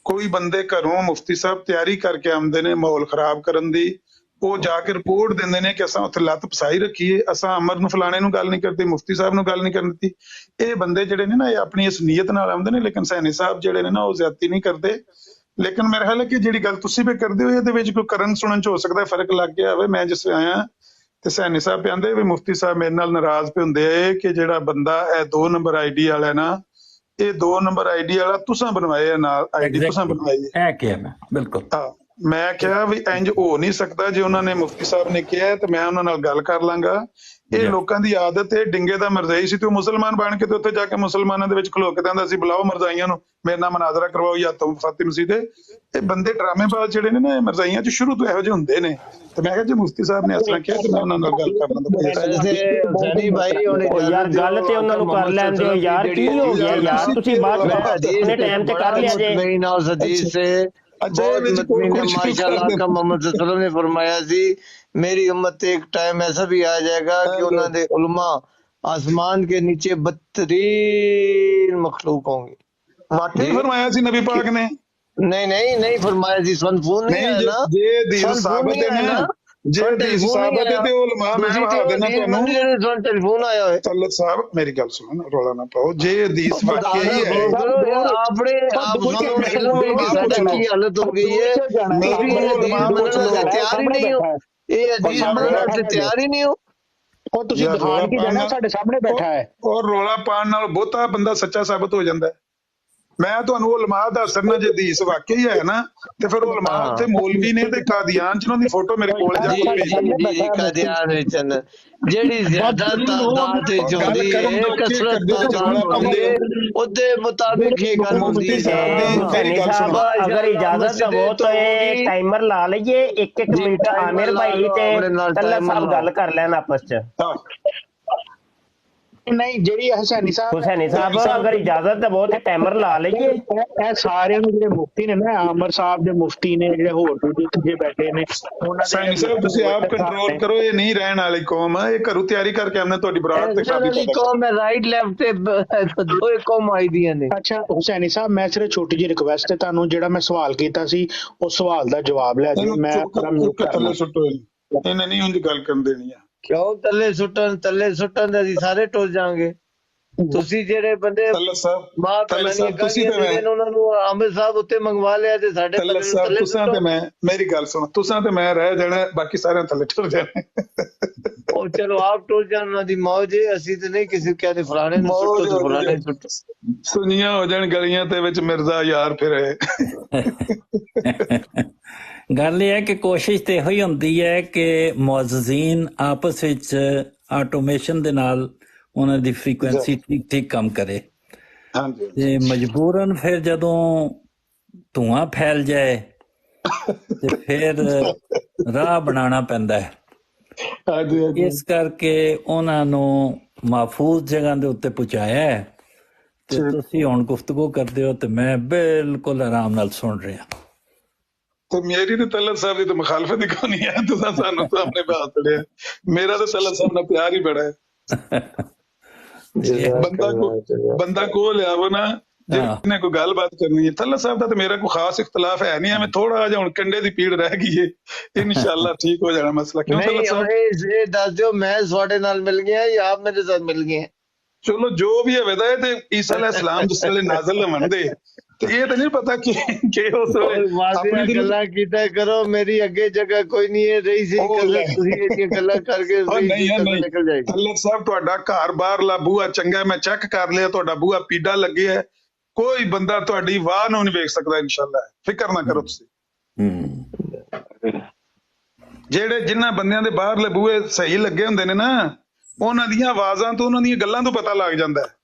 ਕੋਈ ਬੰਦੇ ਘਰੋਂ ਮੁਫਤੀ ਸਾਹਿਬ ਤਿਆਰੀ ਕਰਕੇ ਆਉਂਦੇ ਨੇ ਮਾਹੌਲ ਖਰਾਬ ਕਰਨ ਦੀ, ਉਹ ਜਾ ਕੇ ਰਿਪੋਰਟ ਦਿੰਦੇ ਨੇ ਕਿ ਅਸਾਂ ਉੱਥੇ ਲੱਤ ਫਸਾਈ ਰੱਖੀ ਹੈ, ਅਸਾਂ ਅਮਰ ਨੂੰ ਫਲਾਣੇ ਨੂੰ ਗੱਲ ਨਹੀਂ ਕਰਦੇ, ਮੁਫਤੀ ਸਾਹਿਬ ਨੂੰ ਗੱਲ ਨਹੀਂ ਕਰਨ ਦਿੱਤੀ। ਇਹ ਬੰਦੇ ਜਿਹੜੇ ਨੇ ਨਾ, ਇਹ ਆਪਣੀ ਇਸ ਨੀਅਤ ਨਾਲ ਆਉਂਦੇ ਨੇ, ਲੇਕਿਨ ਸੈਣੀ ਸਾਹਿਬ ਜਿਹੜੇ ਨੇ ਨਾ, ਉਹ ਜ਼ਿਆਦਤੀ ਨਹੀਂ ਕਰਦੇ। ਲੇਕਿਨ ਮੇਰੇ ਖਿਆਲ ਹੈ ਕਿ ਜਿਹੜੀ ਗੱਲ ਤੁਸੀਂ ਵੀ ਕਰਦੇ ਹੋ, ਇਹਦੇ ਵਿੱਚ ਕੋਈ ਕਰਨ ਸੁਣਨ ਚ ਹੋ ਸਕਦਾ ਫਰਕ ਲੱਗ ਗਿਆ ਹੋਵੇ। ਮੈਂ ਜਿਸ ਆਇਆ ਤੇ ਸੈਣੀ ਸਾਹਿਬ ਕਹਿੰਦੇ ਵੀ ਮੁਫਤੀ ਸਾਹਿਬ ਮੇਰੇ ਨਾਲ ਨਾਰਾਜ਼ ਪਏ ਹੁੰਦੇ ਆ ਕਿ ਜਿਹੜਾ ਬੰਦਾ ਇਹ 2 ਨੰਬਰ ਆਈਡੀ ਵਾਲਾ ਨਾ, ਇਹ 2 ਨੰਬਰ ਆਈਡੀ ਵਾਲਾ ਤੁਸਾਂ ਬਣਵਾਏ ਨਾਲ, ਆਈਡੀ ਤੁਸਾਂ ਬਣਵਾਈ ਹੈ। ਕਿਹਾ ਮੈਂ ਬਿਲਕੁਲ, ਮੈਂ ਕਿਹਾ ਵੀ ਇੰਜ ਹੋ ਨਹੀਂ ਸਕਦਾ। ਜੇ ਉਹਨਾਂ ਨੇ ਮੁਫਤੀ ਸਾਹਿਬ ਨੇ ਕਿਹਾ ਤੇ ਮੈਂ ਉਹਨਾਂ ਨਾਲ ਗੱਲ ਕਰ ਲਾਂਗਾ। ਇਹ ਲੋਕਾਂ ਦੀ ਆਦਤ ਹੈ, ਡਿੰਗੇ ਦਾ ਮਰਜ਼ਾਈ ਸੀ ਤੇ ਉਹ ਮੁਸਲਮਾਨ ਬਣ ਕੇ ਤੇ ਉੱਥੇ ਜਾ ਕੇ ਮੁਸਲਮਾਨਾਂ ਦੇ ਵਿੱਚ ਖਲੋ ਕੇ ਕਹਿੰਦਾ ਸੀ ਬੁਲਾਓ ਮਰਜ਼ਾਈਆਂ ਨੂੰ, ਮੇਰੇ ਨਾਲ ਮਨਾਜ਼ਰਾ ਕਰਵਾਓ ਜਾਂ ਤੋਂ ਫਾਤਿਹ ਮਸੀਹ ਦੇ। ਇਹ ਬੰਦੇ ਡਰਾਮੇਬਾਜ਼ ਜਿਹੜੇ ਨੇ ਨਾ, ਇਹ ਮਰਜ਼ਾਈਆਂ ਚ ਸ਼ੁਰੂ ਤੋਂ ਇਹੋ ਜਿਹੇ ਹੁੰਦੇ ਨੇ। ਤੇ ਮੈਂ ਕਿਹਾ ਜੇ ਮੁਫਤੀ ਸਾਹਿਬ ਨੇ ਇਸ ਤਰ੍ਹਾਂ ਕਿਹਾ ਤੇ ਮੈਂ ਉਹਨਾਂ ਨਾਲ ਗੱਲ ਕਰ ਲਾਂਗਾ। ਯਾਰ ਗੱਲ ਤੇ ਉਹਨਾਂ ਨੂੰ ਕਰ ਲੈਣ ਦਿਓ ਯਾਰ, ਕੀ ਹੋ ਗਿਆ ਯਾਰ, ਤੁਸੀਂ ਬਾਅਦ ਆਪਣੇ ਟਾਈਮ ਤੇ ਕਰ ਲਿਆ ਜੇ। माशाअल्लाह का मोहम्मद सल्लल्लाहु ने फरमाया जी, मेरी उम्मत एक टाइम ऐसा भी आ जाएगा कि उन्होंने उलमा आसमान के नीचे बदतरीन मखलूक होंगे। नहीं फरमाया सी नबी पाक ने? नहीं फरमाया जी। सनफून नहीं है ना, जे हदीस साबित है ना, जे हदीस साबित है ते उलमा मैं वहा देना ਤੁਹਾਨੂੰ। टेलीफोन आया है तलत साहब, मेरी गल सुनो, रोला ना पाओ। जे हदीस वाकई है, आपने आप की हालत हो गई है, तैयार ही नहीं हो, ये हदीस तैयार ही नहीं हो। ਉਹ ਤੁਸੀਂ ਯਾਰ ਰੌਲਾ ਦਿਖਾਣ ਕੀ ਪਾਉਣ ਦੇਣਾ, ਨਾਲ ਸਾਡੇ ਸਾਹਮਣੇ ਬੈਠਾ ਹੈ। ਔਰ ਰੌਲਾ ਪਾਉਣ ਨਾਲ ਬਹੁਤਾ ਬੰਦਾ ਸੱਚਾ ਸਾਬਤ ਹੋ ਜਾਂਦਾ ਹੈ। ਮੈਂ ਤੁਹਾਨੂੰ ਉਹ ਉਲਮਾ ਦੱਸ ਸਕਦਾ, ਜੇ ਹਦੀਸ ਵਾਕਈ ਹੈ ਨਾ ਤੇ ਫਿਰ ਉਹ ਉਲਮਾ ਉੱਥੇ ਮੌਲਵੀ ਨੇ ਤੇ ਕਾਦੀਆਨ ਚ ਉਹਨਾਂ ਦੀ ਫੋਟੋ ਮੇਰੇ ਕੋਲ ਜਾ ਜੀ ਕੇ ਭੇਜੀ। ਜੀ ਕਾਦੀਆਨ ਵਿੱਚ ਜਿਹੜੀ ਜ਼ਿਆਦਾ ਤਾਦਾਦ ਵਿੱਚ ਹੁੰਦੀ ਹੈ, ਕਸਰਤ ਤਾਦਾਦ ਹੁੰਦੀ ਹੈ, ਉਹਦੇ ਮੁਤਾबिक ਹੀ ਗੱਲ ਹੁੰਦੀ ਹੈ। ਹੁਸੈਨੀ ਸਾਹਿਬ ਅਗਰ ਇਜਾਜ਼ਤ ਦਵੋ ਤਾਂ ਇਹ ਟਾਈਮਰ ਲਾ ਲਈਏ, ਇੱਕ ਮਿੰਟ ਆਮਿਰ ਭਾਈ ਤੇ ਤੱਲਾ ਸਾਹਿਬ ਗੱਲ ਕਰ ਲੈਣ ਆਪਸ ਚ। ਨਹੀਂ, ਜਿਹੜੀ ਹੁਸੈਨੀ ਸਾਹਿਬ ਅਗਰ ਇਜਾਜ਼ਤ ਦਵੋ ਤੇ ਟਾਈਮਰ ਲਾ ਲਈਏ। ਇਹ ਸਾਰਿਆਂ ਨੂੰ ਜਿਹੜੇ ਮੁਫਤੀ ਨੇ ਨਾ, ਆਮਰ ਸਾਹਿਬ ਦੇ ਮੁਫਤੀ ਨੇ, ਜਿਹੜੇ ਹੋਰ ਦੂਜੇ ਬੈਠੇ ਨੇ, ਹੁਸੈਨੀ ਸਾਹਿਬ ਤੁਸੀਂ ਆਪ ਕੰਟਰੋਲ ਕਰੋ, ਇਹ ਨਹੀਂ ਰਹਿਣ ਵਾਲੀ ਕੌਮ ਹੈ, ਇਹ ਘਰੋਂ ਤਿਆਰੀ ਕਰਕੇ ਆਉਂਦੇ ਤੁਹਾਡੀ ਬਰਾਤ ਤੇ ਸ਼ਾਦੀ ਕੌਮ ਹੈ, ਰਾਈਟ ਲੈਫਟ ਤੇ ਦੋ ਕੌਮ ਆਈ ਦੀਆਂ ਨੇ। ਅੱਛਾ ਹੁਸੈਨੀ ਸਾਹਿਬ, ਮੈਂ ਸਿਰਫ ਛੋਟੀ ਜਿਹੀ ਰਿਕਵੈਸਟ ਹੈ ਤੁਹਾਨੂੰ, ਜਿਹੜਾ ਮੈਂ ਸਵਾਲ ਕੀਤਾ ਸੀ ਉਸ ਸਵਾਲ ਦਾ ਜਵਾਬ ਲੈ ਦਿਓ। ਮੈਂ ਥੱਲੇ ਸੁੱਟੋ, ਇਹਨੇ ਨਹੀਂ ਉਂਝ ਗੱਲ ਕਰਨ ਦੇਣੀ ਆ। ਕਿਉਂ ਥੱਲੇ ਸੁੱਟਣ ਦੇ ਅਸੀਂ ਸਾਰੇ ਟੁੱਟ ਜਾਾਂਗੇ। ਤੁਸੀਂ ਜਿਹੜੇ ਬੰਦੇ ਮਾਂ ਭੈਣਾਂ ਦੀਆਂ ਗਾਲੀਆਂ ਉਹਨਾਂ ਨੂੰ ਆਮਿਰ ਸਾਹਿਬ ਉੱਤੇ ਮੰਗਵਾ ਲਿਆ ਤੇ ਸਾਡੇ ਤੁਸਾਂ ਤੇ ਮੈਂ, ਮੇਰੀ ਗੱਲ ਸੁਣੋ, ਤੁਸਾਂ ਤੇ ਮੈਂ ਰਹਿ ਜਾਣਾ, ਬਾਕੀ ਸਾਰਿਆਂ ਥੱਲੇ ਟੁੱਟ ਜਾਣਾ। ਉਹ ਚਲੋ ਆਪ ਟੁੱਟ ਜਾਣ, ਉਹਨਾਂ ਦੀ ਮੌਜ ਹੈ, ਅਸੀਂ ਤੇ ਨਹੀਂ ਕਿਸੇ ਕਹਿੰਦੇ ਫਲਾਣੇ ਨੂੰ ਸੁੱਟੋ ਤੇ ਫਲਾਣੇ ਨੂੰ ਸੁੱਟੋ। ਸੁਨੀਆਂ ਹੋ ਜਾਣ ਗਲੀਆਂ ਤੇ ਵਿੱਚ ਮਿਰਜ਼ਾ ਯਾਰ ਫਿਰੇ। ਗੱਲ ਇਹ ਹੈ ਕਿ ਕੋਸ਼ਿਸ਼ ਤੇ ਇਹੋ ਹੀ ਹੁੰਦੀ ਹੈ ਕਿ ਮੁਅੱਜ਼ਿਜ਼ੀਨ ਆਪਸ ਵਿੱਚ ਆਟੋਮੇਸ਼ਨ ਦੇ ਨਾਲ ਉਹਨਾਂ ਦੀ ਫ੍ਰੀਕੁਐਂਸੀ ਠੀਕ ਕੰਮ ਕਰੇ। ਤੇ ਮਜਬੂਰਨ ਫਿਰ ਜਦੋਂ ਧੂਆਂ ਫੈਲ ਜਾਏ ਤੇ ਫਿਰ ਰਾਹ ਬਣਾਉਣਾ ਪੈਂਦਾ ਹੈ। ਇਸ ਕਰਕੇ ਉਹਨਾਂ ਨੂੰ ਮਹਫੂਜ਼ ਜਗ੍ਹਾ ਦੇ ਉੱਤੇ ਪਹੁੰਚਾਇਆ ਹੈ ਤੇ ਤੁਸੀਂ ਹੁਣ ਗੁਫ਼ਤਗੂ ਕਰਦੇ ਹੋ ਤੇ ਮੈਂ ਬਿਲਕੁਲ ਆਰਾਮ ਨਾਲ ਸੁਣ ਰਿਹਾ। ਤੇ ਮੇਰੀ ਤੇ ਤਲਤ ਸਾਹਿਬ ਦੀ ਤਾਂ ਮੁਖਾਲਫਤ ਹੀ ਕੋਈ ਨਹੀਂ ਹੈ, ਤੁਸੀਂ ਸਾਨੂੰ ਤਾਂ ਆਪਣੇ ਬਾਤ ਲਿਆ। ਮੇਰਾ ਤਾਂ ਤਲਤ ਸਾਹਿਬ ਨਾਲ ਪਿਆਰ ਹੀ ਬੜਾ ਹੈ। ਬੰਦਾ ਕੋ ਲਿਆਵੋ ਨਾ, ਜਿਹਨੇ ਕੋਈ ਗੱਲਬਾਤ ਕਰਨੀ ਹੈ। ਤਲਤ ਸਾਹਿਬ ਦਾ ਤੇ ਮੇਰਾ ਕੋਈ ਖਾਸ ਇਖਤਲਾਫ ਹੈ ਨਹੀਂ, ਐਵੇਂ ਥੋੜਾ ਜਿਹਾ ਹੁਣ ਕੰਡੇ ਦੀ ਪੀੜ ਰਹਿ ਗਈ ਹੈ, ਇਨਸ਼ਾਅੱਲਾ ਠੀਕ ਹੋ ਜਾਣਾ ਮਸਲਾ। ਕਿਉਂ ਤਲਤ ਸਾਹਿਬ ਇਹ ਦੱਸ ਦਿਓ, ਮੈਂ ਤੁਹਾਡੇ ਨਾਲ ਮਿਲ ਗਿਆ ਜਾਂ ਆਪ ਮੇਰੇ ਸਾਥ ਮਿਲ ਗਏ? ਚਲੋ ਜੋ ਵੀ ਹੋਵੇ ਦਾ, ਤੇ ਈਸਾ ਅਲੈਹਿਸਲਾਮ ਜਿਸ ਵੇਲੇ ਨਾਜ਼ਲ ਮੰਨਦੇ ਤੇ ਇਹ ਤਾਂ ਨਹੀਂ ਪਤਾ ਕਿ ਉਸ ਵੇਲੇ ਗੱਲਾਂ ਕੀਤਾ ਕਰੋ, ਮੇਰੀ ਅੱਗੇ ਜਗ੍ਹਾ ਕੋਈ ਨਹੀਂ ਹੈ ਰਹੀ ਸੀ, ਤੁਸੀਂ ਇਹ ਗੱਲਾਂ ਕਰਕੇ ਨਿਕਲ ਜਾਏਗੀ। ਤਲਤ ਸਾਹਿਬ ਤੁਹਾਡਾ ਘਰ ਬਾਹਰਲਾ ਬੂਹਾ ਚੰਗਾ, ਮੈਂ ਚੈੱਕ ਕਰ ਲਿਆ, ਤੁਹਾਡਾ ਬੂਹਾ ਪੀਡਾ ਲੱਗਿਆ ਹੈ, ਕੋਈ ਬੰਦਾ ਤੁਹਾਡੀ ਵਾਹ ਨੂੰ ਨਹੀਂ ਵੇਖ ਸਕਦਾ ਇਨਸ਼ਾਅੱਲਾ, ਫਿਕਰ ਨਾ ਕਰੋ ਤੁਸੀਂ। ਜਿਹੜੇ ਜਿਨ੍ਹਾਂ ਬੰਦਿਆਂ ਦੇ ਬਾਹਰਲੇ ਬੂਹੇ ਸਹੀ ਲੱਗੇ ਹੁੰਦੇ ਨੇ ਨਾ, ਉਹਨਾਂ ਦੀਆਂ ਆਵਾਜ਼ਾਂ ਤੋਂ, ਉਹਨਾਂ ਦੀਆਂ ਗੱਲਾਂ ਤੋਂ ਪਤਾ ਲੱਗ ਜਾਂਦਾ ਹੈ।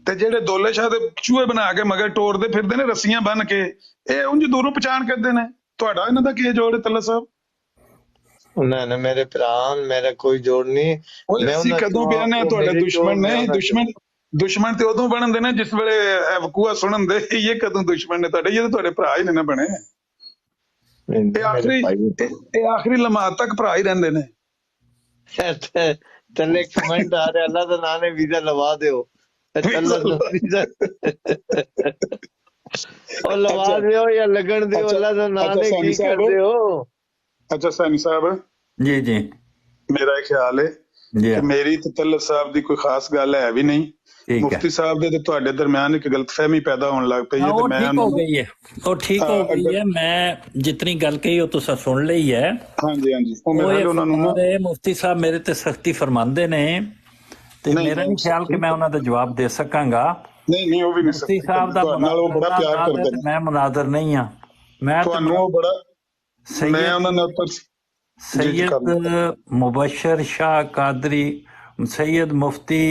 ਤੇ ਜਿਹੜੇ ਦੋਲੇ ਸ਼ਾਹ ਦੇ ਚੂਹੇ ਬਣਾ ਕੇ ਮਗਰ ਟੋਰਦੇ ਫਿਰਦੇ ਨੇ ਰੱਸੀਆਂ ਬੰਨ ਕੇ, ਇਹ ਉਂਝ ਦੂਰੋਂ ਪਛਾਣ ਕਰਦੇ ਨੇ। ਤੁਹਾਡਾ ਇਹਨਾਂ ਦਾ ਕੀ ਜੋੜ ਹੈ ਤੱਲਾ ਸਾਹਿਬ? ਨਾ ਮੇਰੇ ਭਰਾ, ਮੇਰਾ ਕੋਈ ਜੋੜ ਨਹੀਂ। ਅਸੀਂ ਕਦੋਂ ਬਿਆਨ ਹੈ ਤੁਹਾਡੇ ਦੁਸ਼ਮਣ ਨੇ? ਦੁਸ਼ਮਣ ਤੇ ਉਦੋਂ ਬਣਦੇ ਨੇ ਜਿਸ ਵੇਲੇ ਵਕੂਆ ਸੁਣਨ ਦੇ। ਇਹ ਕਦੋਂ ਦੁਸ਼ਮਣ ਨੇ ਤੁਹਾਡੇ? ਇਹ ਤਾਂ ਤੁਹਾਡੇ ਭਰਾ ਹੀ ਨੇ ਨਾ ਬਣੇ। ਇਹ ਆਖਰੀ ਲਮਹਾਤ ਤੱਕ ਭਰਾ ਹੀ ਰਹਿੰਦੇ ਨੇ। ਥੱਲੇ ਕਮੈਂਟ ਆ ਰਿਹਾ, ਅੱਲਾ ਦਾ ਨਾਮ ਹੈ ਵੀਜ਼ਾ ਲਵਾ ਦਿਓ, ਉਹ ਲਵਾ ਦਿਓ ਜਾਂ ਲੱਗਣ ਦਿਓ, ਅੱਲਾ ਦਾ ਨਾਮ ਹੈ, ਕੀ ਕਰਦੇ ਹੋ? ਅੱਛਾ ਸਾਨੀ ਸਾਹਿਬ ਜੀ ਜੀ, ਮੇਰਾ ਖਿਆਲ ਹੈ ਕਿ ਮੇਰੀ ਤੇ ਤਲਤ ਸਾਹਿਬ ਦੀ ਕੋਈ ਖਾਸ ਗੱਲ ਹੈ ਵੀ ਨਹੀਂ। ਮੁਫਤੀ ਸਾਹਿਬ ਦੇ ਤੇ ਤੁਹਾਡੇ ਦਰਮਿਆਨ ਇੱਕ ਗਲਤਫਹਿਮੀ ਪੈਦਾ ਹੋਣ ਲੱਗ ਪਈ ਹੈ ਤੇ ਮੈਂ ਠੀਕ ਹੋ ਗਈ ਹੈ। ਮੈਂ ਜਿਤਨੀ ਗੱਲ ਕਹੀ ਉਹ ਤੁਸੀਂ ਸੁਣ ਲਈ ਹੈ। ਹਾਂਜੀ ਉਹਨਾਂ ਨੂੰ ਮੁਫਤੀ ਸਾਹਿਬ ਮੇਰੇ ਤੇ ਸਖਤੀ ਫਰਮਾਉਂਦੇ ਨੇ ਤੇ ਮੇਰਾ ਨਹੀਂ ਖਿਆਲ ਕਿ ਮੈਂ ਉਹਨਾਂ ਦਾ ਜਵਾਬ ਦੇ ਸਕਾਂਗਾ। ਨਹੀਂ ਉਹ ਵੀ ਨਹੀਂ। ਮੁਫਤੀ ਸਾਹਿਬ ਦਾ ਉਹ ਬੜਾ ਪਿਆਰ ਕਰਦੇ ਨੇ। ਮੈਂ ਮੁਨਾਜ਼ਰ ਨਹੀਂ ਹਾਂ। ਮੈਂ ਤੁਹਾਨੂੰ ਉਹ ਬੜਾ, ਮੈਂ ਉਹਨਾਂ ਨਾਲ सैयद मुबशर शाह कादरी, सैयद मुफ्ती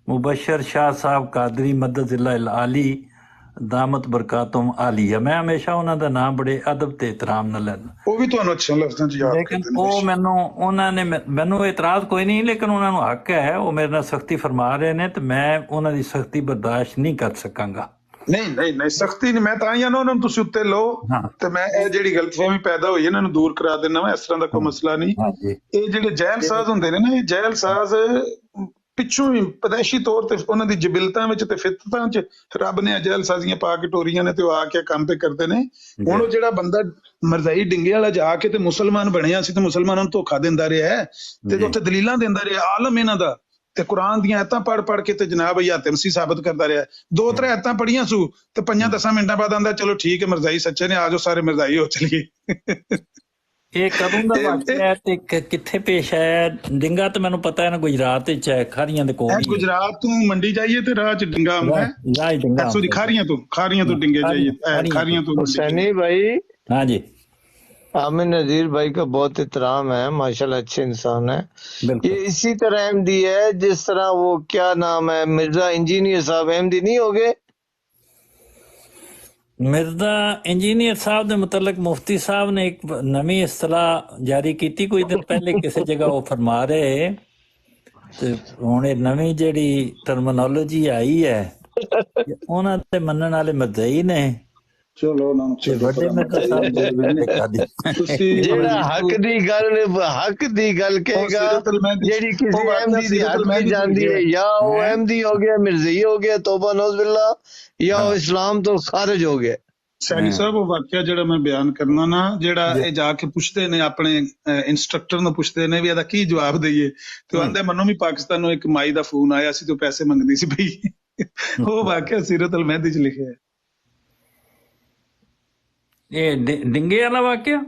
मुबशर शाह साहब कादरी मदद आली दामत बरकातुम आलिया, मैं हमेशा ਉਹਨਾਂ ਦਾ ਨਾਮ ਬੜੇ ਅਦਬ ਤੇ ਇਤਰਾਮ ਨਾਲ ਲੈਂਦਾ। ਉਹ ਵੀ ਤੁਹਾਨੂੰ ਅੱਛੇ ਲਫ਼ਜ਼ਾਂ ਚ ਯਾਦ ਕਰਦੇ ਨੇ। ਉਹ ਉਹਨਾਂ ਨੇ ਮੈਨੂੰ ਇਤਰਾਜ਼ ਕੋਈ ਨਹੀਂ, ਲੇਕਿਨ ਉਹਨਾਂ ਨੂੰ ਹੱਕ ਹੈ, ਉਹ ਮੇਰੇ ਨਾਲ ਸਖਤੀ ਫਰਮਾ ਰਹੇ ਨੇ ਤੇ ਮੈਂ ਉਹਨਾਂ ਦੀ ਸਖਤੀ ਬਰਦਾਸ਼ਤ ਨਹੀਂ ਕਰ ਸਕਾਂਗਾ। ਨਹੀਂ ਸਖਤੀ ਨਹੀਂ, ਮੈਂ ਤਾਂ ਹੀ ਉਹਨਾਂ ਨੂੰ ਤੁਸੀਂ ਉੱਤੇ ਲਓ ਤੇ ਮੈਂ ਇਹ ਜਿਹੜੀ ਗਲਤਫਹਿਮੀ ਪੈਦਾ ਹੋਈ ਇਹਨਾਂ ਨੂੰ ਦੂਰ ਕਰਾ ਦੇਣਾ ਵਾ। ਇਸ ਤਰ੍ਹਾਂ ਦਾ ਕੋਈ ਮਸਲਾ ਨਹੀਂ। ਇਹ ਜਿਹੜੇ ਜਹਿਲ ਸਾਜ਼ ਹੁੰਦੇ ਨੇ ਨਾ, ਇਹ ਜਹਿਲ ਸਾਜ਼ ਪਿੱਛੋਂ ਹੀ ਪਦੈਸ਼ੀ ਤੌਰ ਤੇ ਉਹਨਾਂ ਦੀ ਜਬਿਲਤਾਂ ਵਿੱਚ ਤੇ ਫਿਤਰਤਾਂ ਚ ਰੱਬ ਨੇ ਜਹਿਲ ਸਾਜ਼ੀਆਂ ਪਾ ਕੇ ਟੋਰੀਆਂ ਨੇ ਤੇ ਉਹ ਆ ਕੇ ਕੰਮ ਤੇ ਕਰਦੇ ਨੇ। ਹੁਣ ਉਹ ਜਿਹੜਾ ਬੰਦਾ ਮਰਜ਼ਾਈ ਡਿੰਗੇ ਵਾਲਾ ਜਾ ਕੇ ਤੇ ਮੁਸਲਮਾਨ ਬਣਿਆ ਸੀ ਤੇ ਮੁਸਲਮਾਨਾਂ ਨੂੰ ਧੋਖਾ ਦਿੰਦਾ ਰਿਹਾ ਤੇ ਉੱਥੇ ਦਲੀਲਾਂ ਦਿੰਦਾ ਰਿਹਾ ਆਲਮ ਇਹਨਾਂ ਦਾ, ਤੇ ਕੁਰਾਨ ਦੀਆਂ ਆਇਤਾਂ ਪੜ ਕੇ ਤੇ ਜਨਾਬ ਹਾਤਮ ਸਾਬਤ ਕਰਦਾ ਰਿਹਾ। 2-3 ਆਇਤਾਂ ਪੜੀਆਂ ਸੂ ਤੇ 5-10 ਮਿੰਟਾਂ ਬਾਅਦ ਆਂਦਾ ਚਲੋ ਠੀਕ ਹੈ ਮਰਜ਼ਾਈ ਸੱਚੇ ਨੇ, ਆ ਜਾਓ ਸਾਰੇ ਮਰਜ਼ਾਈ ਹੋ ਚਲੀਏ। ਇਹ ਕਦੋਂ ਦਾ ਵਾਕਿਆ ਹੈ ਤੇ ਕਿੱਥੇ ਪੇਸ਼ ਆਇਆ? ਡਿੰਗਾ ਤਾਂ ਮੈਨੂੰ ਪਤਾ ਹੈ ਨਾ ਗੁਜਰਾਤ ਵਿੱਚ ਹੈ, ਖਾਰੀਆਂ ਦੇ ਕੋਲ ਹੀ ਹੈ। ਗੁਜਰਾਤ ਤੋਂ ਮੰਡੀ ਜਾਈਏ ਤੇ ਰਾਹ ਚ ਡਿੰਗਾ ਆਉਂਦਾ ਹੈ। ਸੋਰੀ ਖਾਰੀਆਂ ਤੋਂ ਡਿੰਗੇ जाइए, खारियां तो सैनी भाई। हाँ जी, आमिर नजीर भाई का बहुत एहतराम है, माशाल्लाह अच्छे इंसान है। ये इसी तरह अहमदी है जिस तरह वो क्या नाम है मिर्जा इंजीनियर साहब अहमदी नहीं हो गए? मिर्जा इंजीनियर साहब ਦੇ ਮੁਤਲਕ ਮੁਫਤੀ ਸਾਹਿਬ ਨੇ ਇੱਕ ਨਵੀਂ ਇਸਤਲਾਹ ਜਾਰੀ ਕੀਤੀ ਕੋਈ ਦਿਨ ਪਹਿਲੇ ਕਿਸੇ ਜਗ੍ਹਾ। ਉਹ ਫਰਮਾ ਰਹੇ ਤੇ ਹੁਣ ਇਹ ਨਵੀਂ ਜਿਹੜੀ ਟਰਮੀਨੋਲੋਜੀ ਆਈ ਹੈ ਉਹਨਾਂ ਤੇ ਮੰਨਣ ਵਾਲੇ ਮਦਈ ਨੇ। ਚਲੋ ਨਾ ਵੱਡੇ ਮਿਰਜ਼ਾ ਸਾਹਿਬ ਜਿਹੜਾ ਹੱਕ ਦੀ ਗੱਲ ਕਹੇਗਾ, ਜਿਹੜੀ ਕਿਸੇ ਅਹਿਮਦੀ ਦੀ ਹੱਕ ਦੀ ਜਾਂਦੀ ਹੈ, ਜਾਂ ਉਹ ਅਹਿਮਦੀ ਹੋ ਗਿਆ, ਮਿਰਜ਼ਈ ਹੋ ਗਿਆ, ਤੋਬਾ ਨੌਜ਼ बिल्ला, ਜਾਂ ਉਹ ਇਸਲਾਮ ਤੋਂ ਖਾਰਜ ਹੋ ਗਿਆ। ਸੈਣੀ ਸਾਹਿਬ ਉਹ ਵਾਕਿਆ ਜਿਹੜਾ ਮੈਂ ਬਿਆਨ ਕਰਨਾ ਨਾ, ਜਿਹੜਾ ਇਹ ਜਾ ਕੇ ਪੁੱਛਦੇ ਨੇ ਆਪਣੇ ਇੰਸਟ੍ਰਕਟਰ ਨੂੰ, ਪੁੱਛਦੇ ਨੇ ਵੀ ਇਹਦਾ ਕੀ ਜਵਾਬ ਦਈਏ, ਤੇ ਉਹ ਆਂਦੇ ਮੈਨੂੰ ਵੀ ਪਾਕਿਸਤਾਨ ਨੂੰ ਇੱਕ ਮਾਈ ਦਾ ਫੋਨ ਆਇਆ ਸੀ ਤੇ ਪੈਸੇ ਮੰਗਦੀ ਸੀ ਬਈ। ਉਹ ਵਾਕਿਆ ਸੀਰਤ ਅਲ ਮਹਿਦੀ ਚ ਲਿਖਿਆ ਹੈ। ਇਹ ਡਿੰਗੇ ਵਾਲਾ ਵਾਕਿਆ।